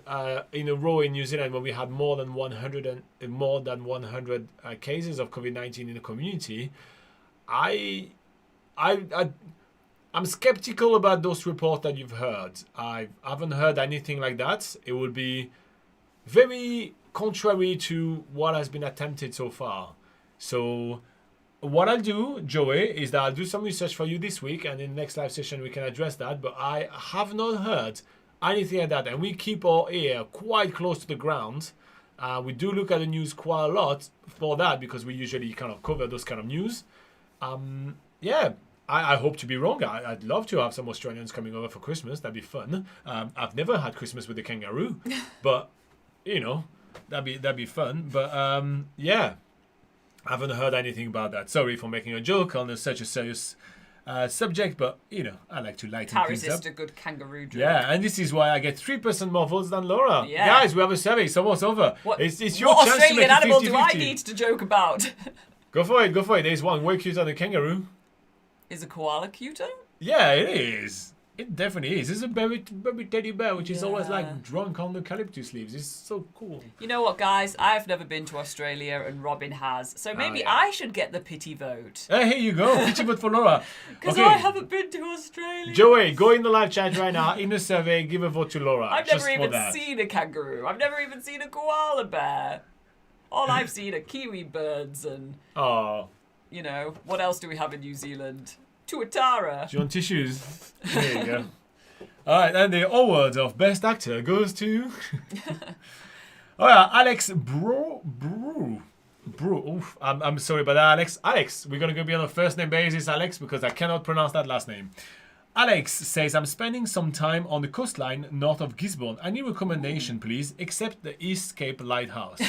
S1: in a row in New Zealand when we had more than 100 cases of COVID-19 in the community. I'm skeptical about those reports that you've heard. I haven't heard anything like that. It would be very contrary to what has been attempted so far. So what I'll do, Joey, is that I'll do some research for you this week, and in the next live session we can address that. But I have not heard anything like that, and we keep our ear quite close to the ground. We do look at the news quite a lot for that because we usually kind of cover those kind of news. Yeah, I hope to be wrong. I'd love to have some Australians coming over for Christmas. That'd be fun. I've never had Christmas with a kangaroo, but you know, that'd be fun. But yeah. I haven't heard anything about that. Sorry for making a joke on such a serious subject, but you know, I like to lighten
S2: Can't
S1: things
S2: resist
S1: up.
S2: a good kangaroo joke.
S1: Yeah, and this is why I get 3% more votes than Laura.
S2: Yeah.
S1: Guys, we have a survey. It's almost over. It's your
S2: what
S1: chance to make
S2: Australian
S1: it 50-50.
S2: animal do I need to joke about?
S1: Go for it. There's one way cuter than a kangaroo.
S2: Is a koala cuter?
S1: Yeah, it is. It definitely is. It's a baby teddy bear, which is always like drunk on the eucalyptus leaves. It's so cool.
S2: You know what, guys? I've never been to Australia, and Robin has. So maybe I should get the pity vote.
S1: Here you go. Pity vote for Laura.
S2: Because I haven't been to Australia.
S1: Joey, go in the live chat right now, in the survey, give a vote to Laura.
S2: I've never even seen a kangaroo. I've never even seen a koala bear. All I've seen are kiwi birds and, you know, what else do we have in New Zealand? Tuatara.
S1: Do you want tissues? There you go. All right, and the award of Best Actor goes to... All right, Alex Bro. Oof, I'm sorry about that, Alex. Alex, we're going to be on a first name basis, Alex, because I cannot pronounce that last name. Alex says, I'm spending some time on the coastline north of Gisborne. Any recommendation, please, except the East Cape Lighthouse?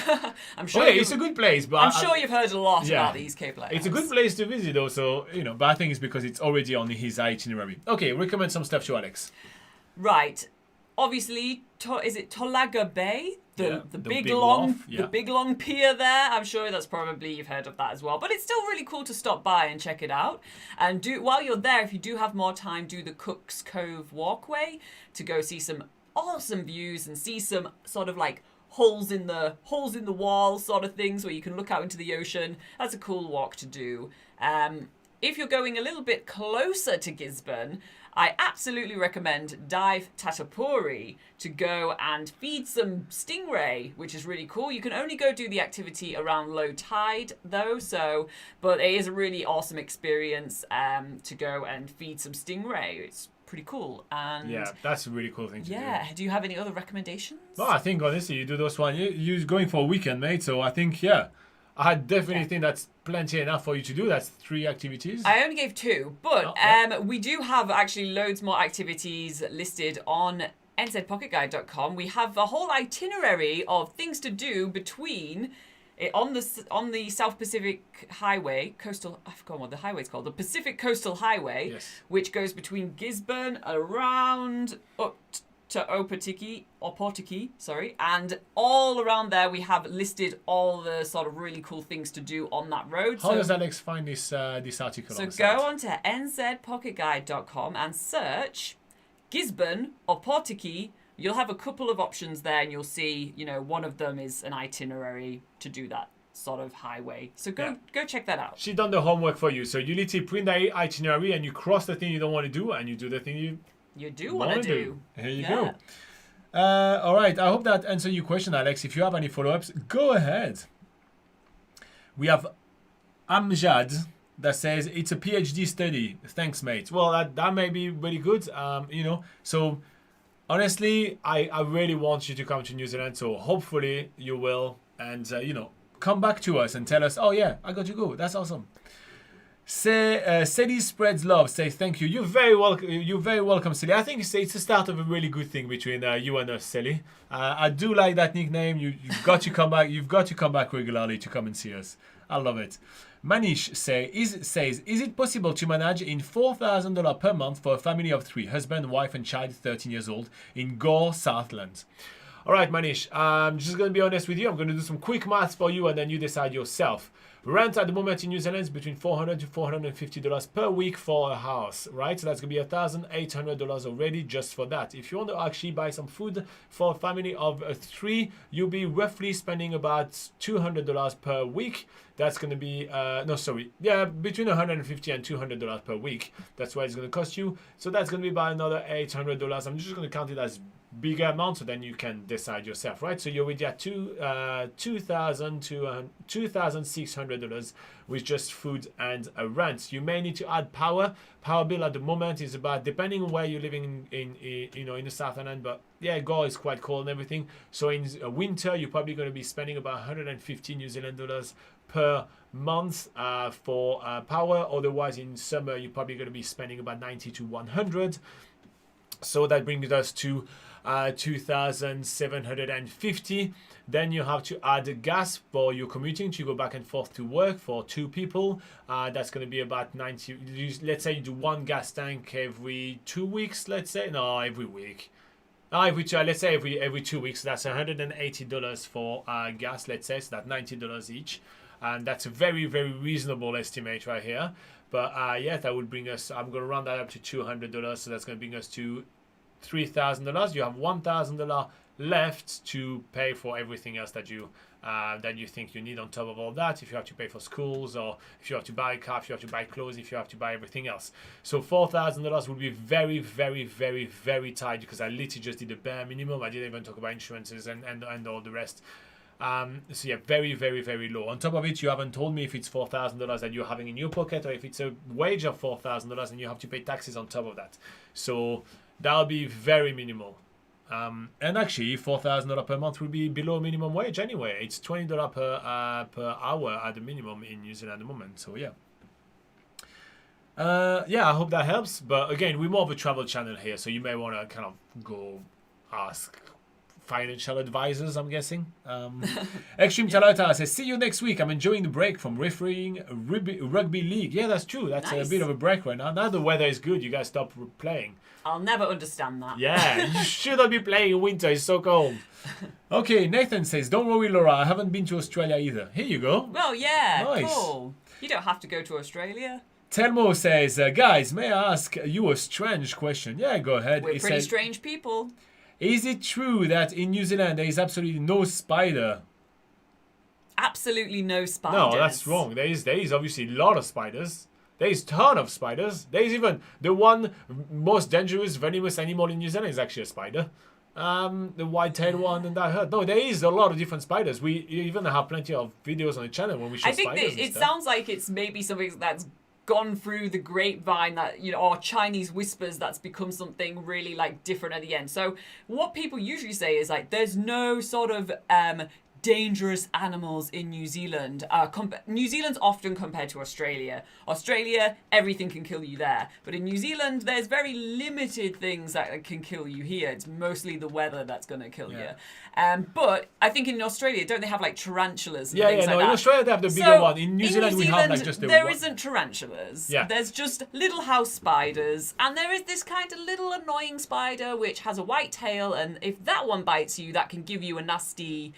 S2: I'm sure
S1: it's a good place, but
S2: I'm sure you've heard a lot about the East Cape Lighthouse.
S1: It's a good place to visit, also, you know. But I think it's because it's already on his itinerary. Okay, recommend some stuff to Alex.
S2: Right, obviously, is it Tolaga Bay? The big long pier there. I'm sure that's probably you've heard of that as well. But it's still really cool to stop by and check it out. And while you're there, if you do have more time, do the Cook's Cove Walkway to go see some awesome views and see some sort of like holes in the wall sort of things where you can look out into the ocean. That's a cool walk to do. If you're going a little bit closer to Gisborne, I absolutely recommend Dive Tatapuri to go and feed some stingray, which is really cool. You can only go do the activity around low tide though, but it is a really awesome experience to go and feed some stingray. It's pretty cool. And
S1: yeah, that's a really cool thing to do.
S2: Yeah, do you have any other recommendations?
S1: Well, I think honestly, you do those one. You're going for a weekend, mate. So I think I definitely think that's plenty enough for you to do. That's 3 activities.
S2: I only gave 2, but we do have actually loads more activities listed on NZPocketGuide.com. We have a whole itinerary of things to do between on the South Pacific Highway, I forgot what the highway's called, the Pacific Coastal Highway, which goes between Gisborne around up to Opotiki, and all around there we have listed all the sort of really cool things to do on that road.
S1: How does Alex find this article?
S2: So go on to NZPocketGuide.com and search Gisborne or Opotiki. You'll have a couple of options there, and you'll see, you know, one of them is an itinerary to do that sort of highway. So go check that out.
S1: She done the homework for you. So you literally print the itinerary and you cross the thing you don't want to do, and you do the thing you
S2: do want to do.
S1: Here you go. All right. I hope that answered your question, Alex. If you have any follow-ups, go ahead. We have Amjad that says it's a PhD study. Thanks, mate. Well, that may be really good. So honestly, I really want you to come to New Zealand. So hopefully you will, and come back to us and tell us, oh yeah, I got you go. That's awesome. Sally spreads love. Say thank you. You're very welcome. You're very welcome, Sally. I think it's the start of a really good thing between you and us, Sally. I do like that nickname. You've got to come back. You've got to come back regularly to come and see us. I love it. Manish says, is it possible to manage in $4,000 per month for a family of 3, husband, wife, and child, 13 years old, in Gore, Southland? All right, Manish. I'm just going to be honest with you. I'm going to do some quick maths for you, and then you decide yourself. Rent at the moment in New Zealand is between $400 to $450 per week for a house, right? So that's going to be $1,800 already just for that. If you want to actually buy some food for a family of 3, you'll be roughly spending about $200 per week. That's going to be, between $150 and $200 per week. That's what it's going to cost you. So that's going to be about another $800. I'm just going to count it as bigger amount, so then you can decide yourself, right? So you're already at $2,600 with just food and a rent. You may need to add power. Power bill at the moment is about, depending on where you're living in the Southern end, but yeah, Gore is quite cold and everything. So in winter, you're probably going to be spending about 150 New Zealand dollars per month for power. Otherwise, in summer, you're probably going to be spending about 90 to 100. So that brings us to 2,750. Then you have to add gas for your commuting to go back and forth to work for 2 people. That's going to be about 90. Let's say you do 1 gas tank every 2 weeks. Let's say every week. Let's say every 2 weeks. That's $180 for gas. Let's say so that's $90 each, and that's a very, very reasonable estimate right here. But that would bring us. I'm going to round that up to $200. So that's going to bring us to $3,000. You have $1,000 left to pay for everything else that you think you need on top of all that. If you have to pay for schools, or if you have to buy a car, if you have to buy clothes, if you have to buy everything else. So $4,000 would be very, very, very, very tight, because I literally just did the bare minimum. I didn't even talk about insurances and all the rest. So yeah, very, very, very low. On top of it, you haven't told me if it's $4,000 that you're having in your pocket, or if it's a wage of $4,000 and you have to pay taxes on top of that. So that'll be very minimal. And actually, $4,000 per month will be below minimum wage anyway. It's $20 per hour at the minimum in New Zealand at the moment. So yeah. I hope that helps. But again, we're more of a travel channel here, so you may want to kind of go ask financial advisors, I'm guessing. Extreme Talata says, see you next week. I'm enjoying the break from refereeing rugby league. Yeah, that's true. That's nice. A bit of a break right now. Now the weather is good, you guys stop playing.
S2: I'll never understand that.
S1: Yeah, you shouldn't be playing in winter. It's so cold. Okay, Nathan says, don't worry, Laura. I haven't been to Australia either. Here you go.
S2: Well, yeah,
S1: nice.
S2: Cool. You don't have to go to Australia.
S1: Telmo says, guys, may I ask you a strange question? Yeah, go ahead.
S2: We're pretty strange people.
S1: Is it true that in New Zealand there is absolutely no spider?
S2: Absolutely no spiders.
S1: No, that's wrong. There is obviously a lot of spiders. There is a ton of spiders. There is even the one most dangerous, venomous animal in New Zealand is actually a spider. The white-tailed one and that hurt. No, there is a lot of different spiders. We even have plenty of videos on the channel when we show spiders.
S2: I think it sounds like it's maybe something that's gone through the grapevine, that or Chinese whispers, that's become something really like different at the end. So what people usually say is like there's no sort of dangerous animals in New Zealand. New Zealand's often compared to Australia. Australia, everything can kill you there. But in New Zealand, there's very limited things that can kill you here. It's mostly the weather that's going to kill you. But I think in Australia, don't they have like tarantulas and things like that?
S1: In Australia they have the bigger one. In New Zealand we have like just the
S2: there
S1: one.
S2: Isn't tarantulas.
S1: Yeah.
S2: There's just little house spiders. And there is this kind of little annoying spider which has a white tail, and if that one bites you, that can give you a nasty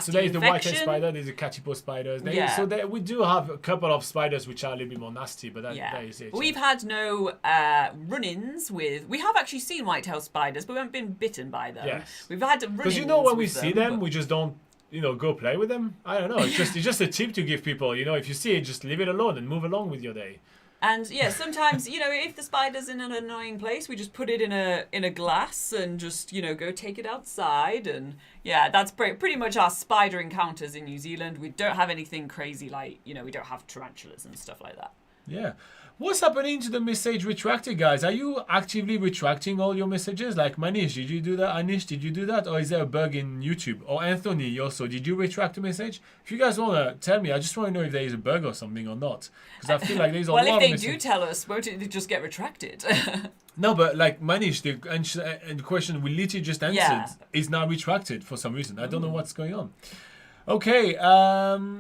S1: so there's the white-tailed spider, there's the cattypaw spiders. So we do have a couple of spiders which are a little bit more nasty, but that is it.
S2: We've had no run-ins with... We have actually seen white-tailed spiders, but we haven't been bitten by them.
S1: Yes.
S2: We've had run-ins
S1: because when we see them, we just don't go play with them. I don't know. It's just a tip to give people. If you see it, just leave it alone and move along with your day.
S2: And yeah, sometimes, if the spider's in an annoying place, we just put it in a glass and just, go take it outside. And yeah, that's pretty much our spider encounters in New Zealand. We don't have anything crazy like, we don't have tarantulas and stuff like that.
S1: Yeah. What's happening to the message retracted, guys? Are you actively retracting all your messages? Like Manish, did you do that? Anish, did you do that? Or is there a bug in YouTube? Or Anthony also, did you retract a message? If you guys want to tell me, I just want to know if there is a bug or something or not. Because I feel like there's a lot of
S2: Well, if they
S1: messages.
S2: do tell us, won't it just get retracted?
S1: No, but like Manish, the question we literally just answered is now retracted for some reason. I don't know what's going on. Okay.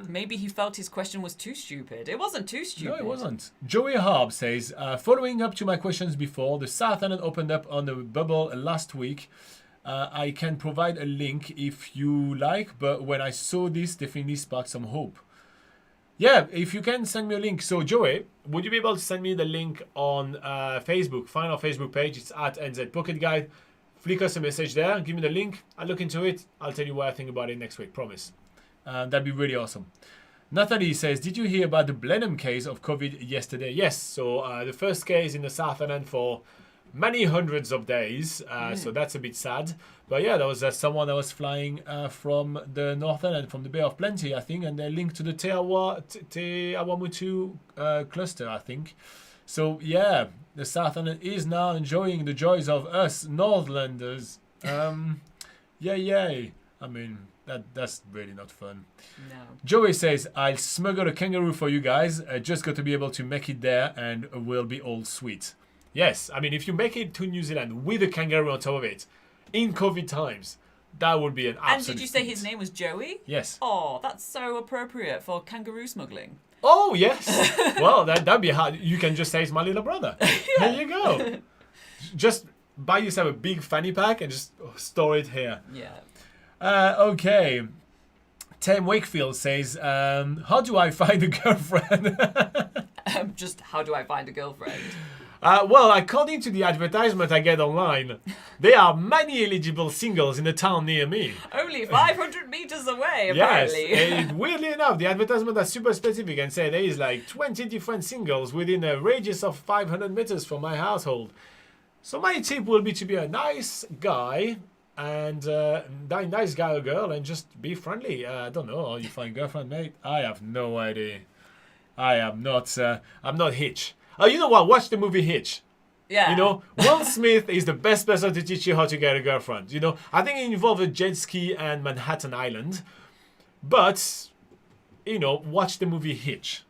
S2: Maybe he felt his question was too stupid. It wasn't too stupid.
S1: No, it wasn't. Joey Harb says, following up to my questions before, the South Island opened up on the bubble last week. I can provide a link if you like, but when I saw this, definitely sparked some hope. Yeah, if you can send me a link. So Joey, would you be able to send me the link on Facebook? Find our Facebook page. It's at NZ Pocket Guide. Flick us a message there. Give me the link. I'll look into it. I'll tell you what I think about it next week. Promise. That'd be really awesome. Natalie says, did you hear about the Blenheim case of COVID yesterday? Yes. So the first case in the South Island for many hundreds of days. So that's a bit sad. But yeah, there was someone that was flying from the North Island, from the Bay of Plenty, I think, and they're linked to the Te Awamutu cluster, I think. So yeah, the South Island is now enjoying the joys of us Northlanders. Yay. I mean, that's really not fun.
S2: No.
S1: Joey says, I'll smuggle a kangaroo for you guys. Just got to be able to make it there and we'll be all sweet. Yes, I mean, if you make it to New Zealand with a kangaroo on top of it, in COVID times, that would be an absolute
S2: And did you say
S1: feat.
S2: his name was Joey?
S1: Yes.
S2: Oh, that's so appropriate for kangaroo smuggling.
S1: Oh, yes. Well, that'd be hard. You can just say it's my little brother. There you go. Just buy yourself a big fanny pack and just store it here.
S2: Yeah.
S1: Okay. Tim Wakefield says, how do I find a girlfriend?
S2: Just how do I find a girlfriend?
S1: Well, according to the advertisement I get online, there are many eligible singles in the town near me.
S2: Only 500 meters away,
S1: Yes,
S2: apparently.
S1: weirdly enough, the advertisement is super specific and say there is like 20 different singles within a radius of 500 meters from my household. So my tip will be to be a nice guy and nice guy or girl and just be friendly. I don't know how you find girlfriend, mate. I have no idea. I'm not Hitch. Oh, you know what? Watch the movie Hitch.
S2: Yeah.
S1: You know, Will Smith is the best person to teach you how to get a girlfriend. You know, I think it involved a jet ski and Manhattan Island. But, you know, watch the movie Hitch.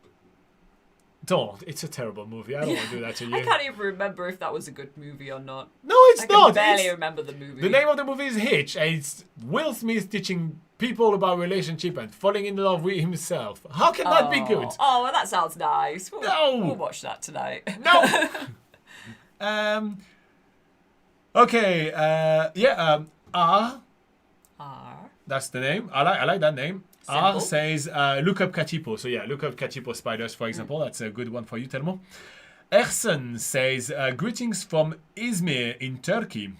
S1: Don't. It's a terrible movie. I don't want to do that to you.
S2: I can't even remember if that was a good movie or not.
S1: No, it's
S2: I
S1: not.
S2: can barely
S1: It's-
S2: remember the movie.
S1: The name of the movie is Hitch, and it's Will Smith teaching people about relationship and falling in love with himself. How can that be good?
S2: Oh, well, that sounds nice.
S1: No.
S2: We'll watch that tonight.
S1: No. Okay. R.
S2: R.
S1: That's the name. I like that name. R
S2: Simple.
S1: says look up Katipo. So yeah, look up Katipo spiders, for example. That's a good one for you, Telmo. Erson says greetings from Izmir in Turkey,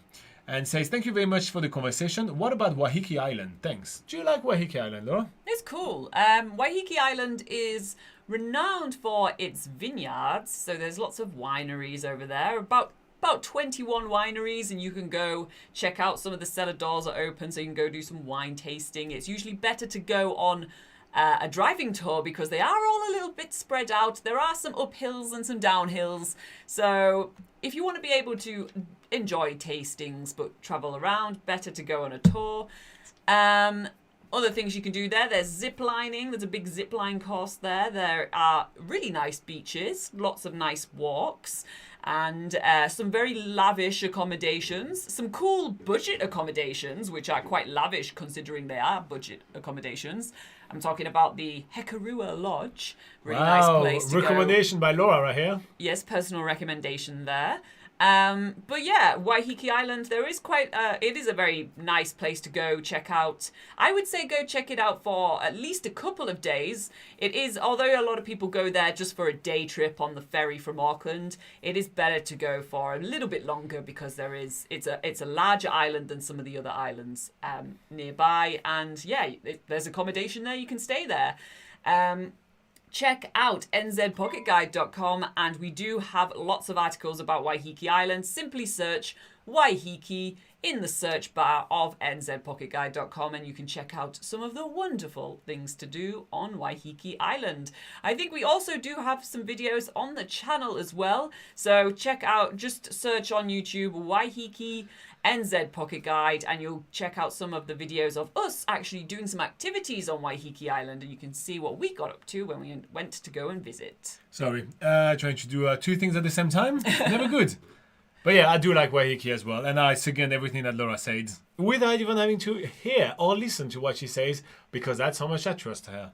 S1: and says thank you very much for the conversation. What about Waiheke Island? Thanks. Do you like Waiheke Island, Laura?
S2: It's cool. Waiheke Island is renowned for its vineyards, so there's lots of wineries over there. About 21 wineries, and you can go check out. Some of the cellar doors are open, so you can go do some wine tasting. It's usually better to go on a driving tour because they are all a little bit spread out. There are some uphills and some downhills. So if you want to be able to enjoy tastings but travel around, better to go on a tour. Other things you can do there's zip lining. There's a big zip line course there. There are really nice beaches, lots of nice walks, and some very lavish accommodations. Some cool budget accommodations, which are quite lavish considering they are budget accommodations. I'm talking about the Hekarua Lodge. Really nice place to
S1: recommendation by Laura right here.
S2: Yes, personal recommendation there. But yeah, Waiheke Island, there is it is a very nice place to go check out. I would say go check it out for at least a couple of days. It is, although a lot of people go there just for a day trip on the ferry from Auckland, it is better to go for a little bit longer because it's a larger island than some of the other islands nearby. And yeah, there's accommodation there, you can stay there. check out NZPocketGuide.com, and we do have lots of articles about Waiheke Island. Simply search Waiheke in the search bar of NZPocketGuide.com, and you can check out some of the wonderful things to do on Waiheke Island. I think we also do have some videos on the channel as well, so check out, just search on YouTube Waiheke NZ Pocket Guide, and you'll check out some of the videos of us actually doing some activities on Waiheke Island, and you can see what we got up to when we went to go and visit.
S1: Sorry, trying to do two things at the same time? Never good. But yeah, I do like Waiheke as well, and I second everything that Laura said, without even having to hear or listen to what she says, because that's how much I trust her.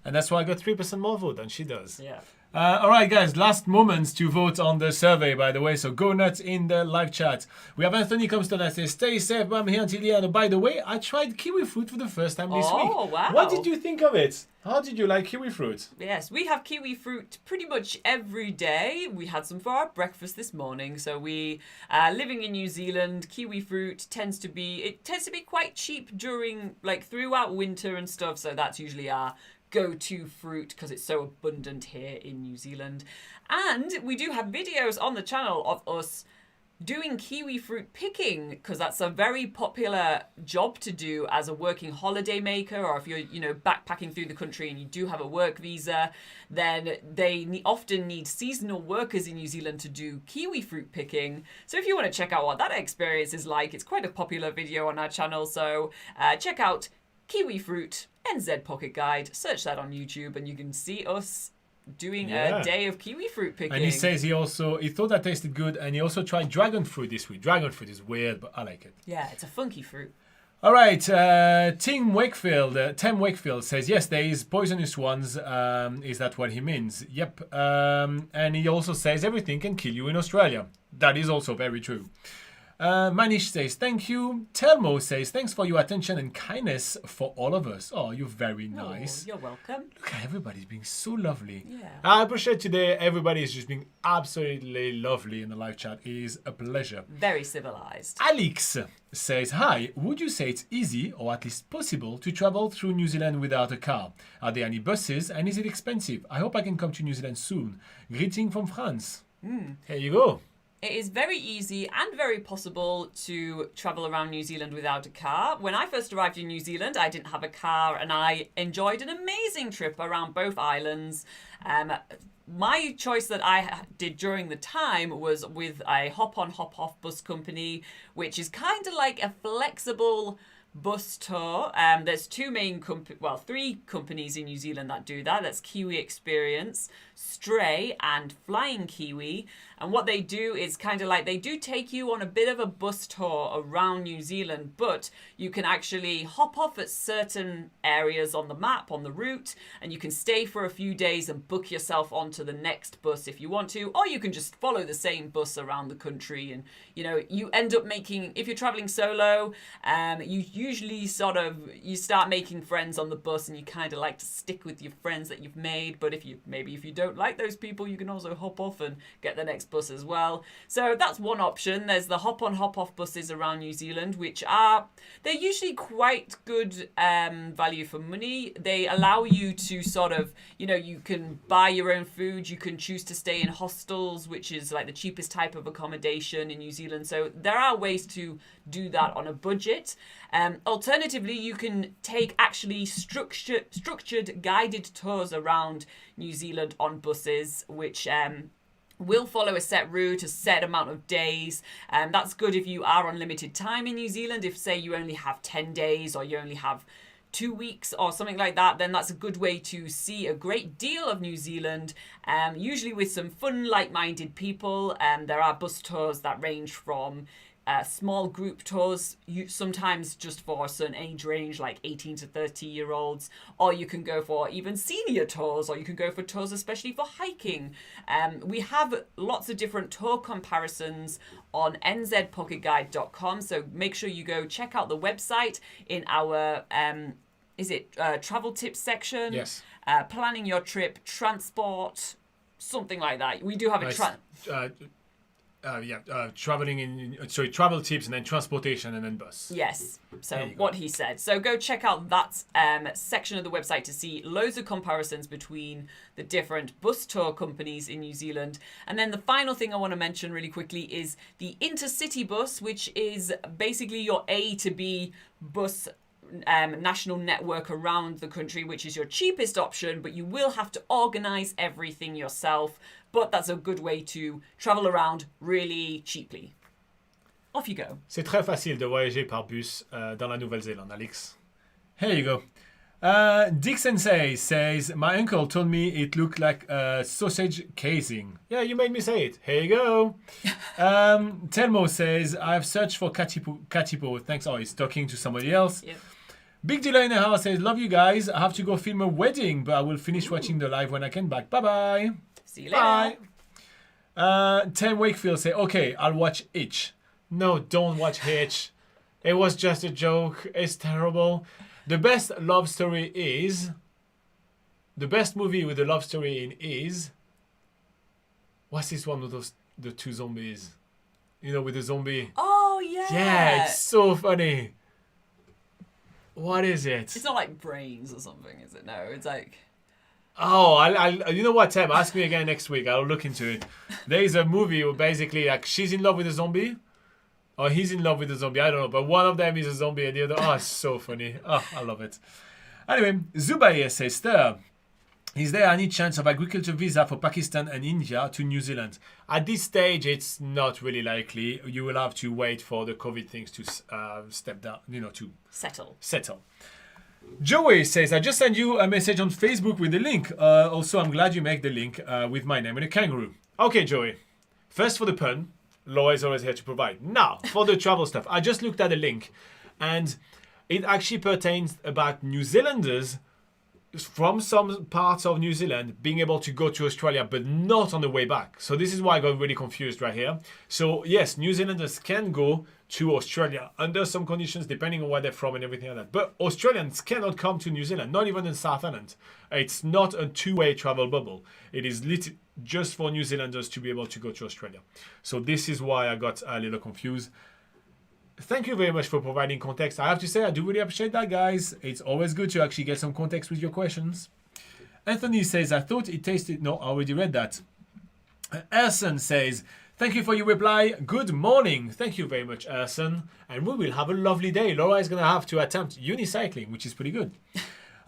S1: And that's why I got 3% more vote than she does.
S2: Yeah.
S1: All right, guys, last moments to vote on the survey, by the way, so go nuts in the live chat. We have Anthony Comston that says, stay safe, but I'm here until the end. By the way, I tried kiwi fruit for the first time this week.
S2: Oh, wow.
S1: What did you think of it? How did you like kiwi fruit?
S2: Yes, we have kiwi fruit pretty much every day. We had some for our breakfast this morning. So we, living in New Zealand, kiwi fruit tends to be quite cheap throughout winter and stuff. So that's usually our go-to fruit because it's so abundant here in New Zealand. And we do have videos on the channel of us doing kiwi fruit picking, because that's a very popular job to do as a working holiday maker, or if you're backpacking through the country and you do have a work visa, then they often need seasonal workers in New Zealand to do kiwi fruit picking. So if you want to check out what that experience is like, it's quite a popular video on our channel, so check out kiwi fruit NZ Pocket Guide, search that on YouTube, and you can see us doing a day of kiwi fruit picking.
S1: And he says he thought that tasted good, and he also tried dragon fruit this week. Dragon fruit is weird, but I like it.
S2: Yeah, it's a funky fruit.
S1: All right, Tim Wakefield says, yes, there is poisonous ones. Is that what he means? Yep. And he also says everything can kill you in Australia. That is also very true. Manish says, thank you. Telmo says, thanks for your attention and kindness for all of us. Oh, you're very nice.
S2: You're welcome.
S1: Look at everybody's being so lovely.
S2: Yeah.
S1: I appreciate today everybody is just being absolutely lovely in the live chat. It is a pleasure.
S2: Very civilized.
S1: Alex says, hi, would you say it's easy or at least possible to travel through New Zealand without a car? Are there any buses and is it expensive? I hope I can come to New Zealand soon. Greeting from France. Here you go.
S2: It is very easy and very possible to travel around New Zealand without a car. When I first arrived in New Zealand, I didn't have a car and I enjoyed an amazing trip around both islands. My choice that I did during the time was with a hop-on, hop-off bus company, which is kind of like a flexible bus tour. There's three companies in New Zealand that do that. That's Kiwi Experience, Stray, and Flying Kiwi. And what they do is kind of like, they do take you on a bit of a bus tour around New Zealand, but you can actually hop off at certain areas on the map, on the route, and you can stay for a few days and book yourself onto the next bus if you want to, or you can just follow the same bus around the country. And, you end up making, if you're traveling solo, you usually you start making friends on the bus and you kind of like to stick with your friends that you've made. But if you don't like those people, you can also hop off and get the next bus as well. So that's one option. There's the hop on hop off buses around New Zealand, which they're usually quite good value for money. They allow you to you can buy your own food, you can choose to stay in hostels, which is like the cheapest type of accommodation in New Zealand. So there are ways to do that on a budget. Alternatively, you can take actually structured guided tours around New Zealand on buses, which will follow a set route, a set amount of days. That's good if you are on limited time in New Zealand. If, say, you only have 10 days or you only have 2 weeks or something like that, then that's a good way to see a great deal of New Zealand, usually with some fun, like-minded people. There are bus tours that range from small group tours, sometimes just for a certain age range, like 18 to 30-year-olds, or you can go for even senior tours, or you can go for tours especially for hiking. We have lots of different tour comparisons on NZPocketGuide.com, so make sure you go check out the website in our travel tips section.
S1: Yes.
S2: Planning your trip, transport, something like that. We do have
S1: traveling travel tips and then transportation and then bus.
S2: Yes, so what he said. So go check out that section of the website to see loads of comparisons between the different bus tour companies in New Zealand. And then the final thing I want to mention really quickly is the intercity bus, which is basically your A to B bus national network around the country, which is your cheapest option, but you will have to organise everything yourself. But that's a good way to travel around really cheaply. Off you go.
S1: C'est très facile de voyager par bus dans la Nouvelle-Zélande, Alex. Here you go. Dixon says, my uncle told me it looked like a sausage casing. Yeah, you made me say it. Here you go. Telmo says, I've searched for Katipo. Thanks. Oh, he's talking to somebody else.
S2: Yep.
S1: Big Dealer in the house says, love you guys. I have to go film a wedding, but I will finish watching the live when I can back. Bye-bye.
S2: See you later.
S1: Bye. Tim Wakefield say, okay, I'll watch Hitch. No, don't watch Hitch. It was just a joke. It's terrible. The best love story is... The best movie with a love story in is... What's this one with the two zombies? You know, with the zombie.
S2: Oh, yeah.
S1: Yeah, it's so funny. What is it?
S2: It's not like Brains or something, is it? No, it's like...
S1: Oh, I you know what, Tim? Ask me again next week. I'll look into it. There is a movie where basically like she's in love with a zombie, or he's in love with a zombie. I don't know, but one of them is a zombie and the other. Oh, it's so funny. Oh, I love it. Anyway, Zubair says, Stir, is there any chance of agriculture visa for Pakistan and India to New Zealand? At this stage, it's not really likely. You will have to wait for the COVID things to step down, to settle. Joey says, I just sent you a message on Facebook with the link. Also, I'm glad you make the link with my name and a kangaroo. Okay, Joey. First for the pun. Laura is always here to provide. Now, for the travel stuff. I just looked at the link. And it actually pertains about New Zealanders from some parts of New Zealand being able to go to Australia, but not on the way back. So this is why I got really confused right here. So yes, New Zealanders can go to Australia under some conditions, depending on where they're from and everything like that. But Australians cannot come to New Zealand, not even in South Island. It's not a two-way travel bubble. It is just for New Zealanders to be able to go to Australia. So this is why I got a little confused. Thank you very much for providing context. I have to say, I do really appreciate that, guys. It's always good to actually get some context with your questions. Anthony says, I thought it tasted... No, I already read that. Erson says, thank you for your reply. Good morning. Thank you very much, Erson. And we will have a lovely day. Laura is going to have to attempt unicycling, which is pretty good.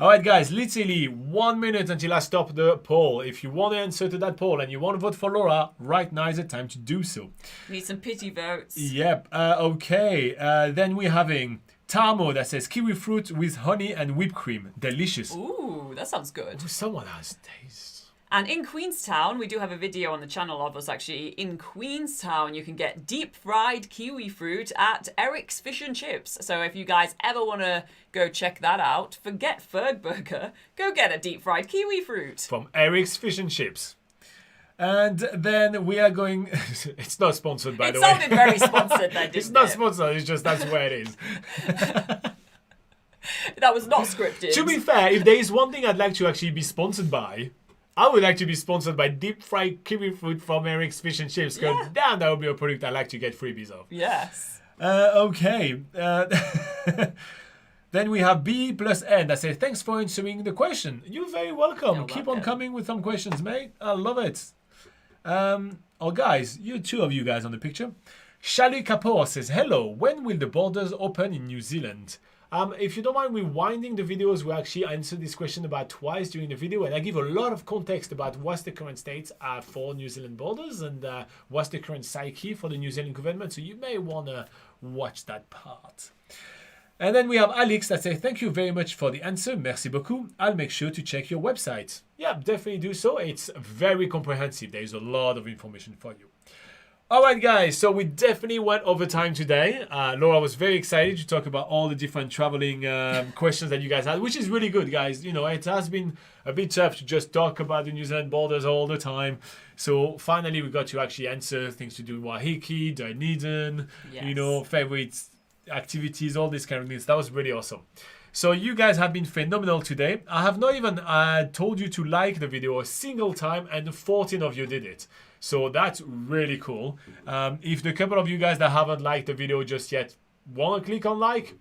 S1: All right, guys, literally 1 minute until I stop the poll. If you want to answer to that poll and you want to vote for Laura, right now is the time to do so.
S2: Need some pity votes.
S1: Yep. Okay. Then we're having Tamo that says kiwi fruit with honey and whipped cream. Delicious.
S2: Ooh, that sounds good.
S1: Ooh, someone has taste.
S2: And in Queenstown, we do have a video on the channel of us actually. In Queenstown, you can get deep fried kiwi fruit at Eric's Fish and Chips. So if you guys ever want to go check that out, forget Ferg Burger, go get a deep fried kiwi fruit.
S1: From Eric's Fish and Chips. And then we are going... It's not sponsored, by the way.
S2: It sounded very sponsored then, didn't it?
S1: It's not sponsored, it's just that's where it is.
S2: That was not scripted.
S1: To be fair, if there is one thing I'd like to actually be sponsored by, I would like to be sponsored by deep fried kiwi fruit from Eric's Fish and Chips. Because damn, that would be a product I'd like to get freebies of.
S2: Yes.
S1: Okay. Then we have B plus N that says, thanks for answering the question. You're very welcome. Keep on coming with some questions, mate. I love it. Oh, guys, two of you guys on the picture. Shali Kapoor says, hello. When will the borders open in New Zealand? If you don't mind rewinding the videos, we actually answered this question about twice during the video, and I give a lot of context about what's the current state for New Zealand borders and what's the current psyche for the New Zealand government. So you may want to watch that part. And then we have Alex that says, thank you very much for the answer. Merci beaucoup. I'll make sure to check your website. Yeah, definitely do so. It's very comprehensive. There's a lot of information for you. All right, guys, so we definitely went over time today. Laura was very excited to talk about all the different traveling questions that you guys had, which is really good, guys. You know, it has been a bit tough to just talk about the New Zealand borders all the time. So finally, we got to actually answer things to do in Waiheke, Dunedin, favorite activities, all these kind of things. That was really awesome. So you guys have been phenomenal today. I have not even told you to like the video a single time, and 14 of you did it. So that's really cool. If the couple of you guys that haven't liked the video just yet want to click on like,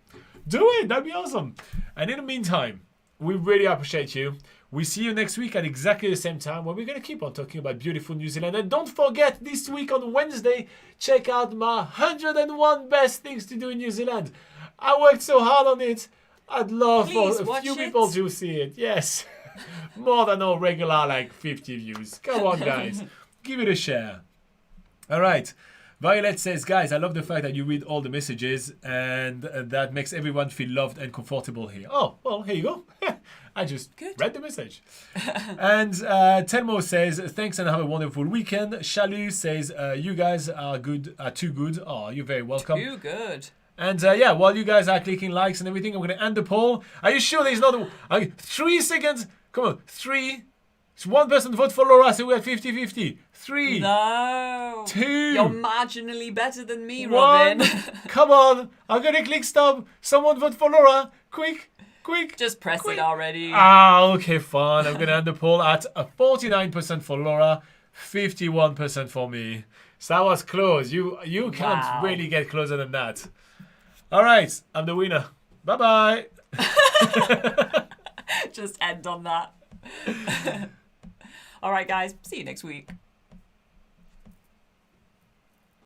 S1: do it. That'd be awesome. And in the meantime, we really appreciate you. We see you next week at exactly the same time where we're going to keep on talking about beautiful New Zealand. And don't forget, this week on Wednesday, check out my 101 best things to do in New Zealand. I worked so hard on it. I'd love for a few people to see it. Yes. More than our regular, like 50 views. Come on, guys. Give it a share. All right. Violet says, guys, I love the fact that you read all the messages and that makes everyone feel loved and comfortable here. Oh, well, here you go. I just read the message. And Telmo says, thanks and have a wonderful weekend. Shalu says, you guys are too good. Oh, you're very welcome.
S2: Too good.
S1: And yeah, while you guys are clicking likes and everything, I'm going to end the poll. Are you sure there's not 3 seconds? Come on, 3. It's one person vote for Laura, so we're at 50-50. 3.
S2: No.
S1: 2.
S2: You're marginally better than me,
S1: 1.
S2: Robin.
S1: Come on. I'm going to click stop. Someone vote for Laura. Quick.
S2: Just press it already.
S1: Okay, fine. I'm going to end the poll at 49% for Laura, 51% for me. So that was close. You can't really get closer than that. All right. I'm the winner. Bye-bye.
S2: Just end on that. All right, guys. See you next week.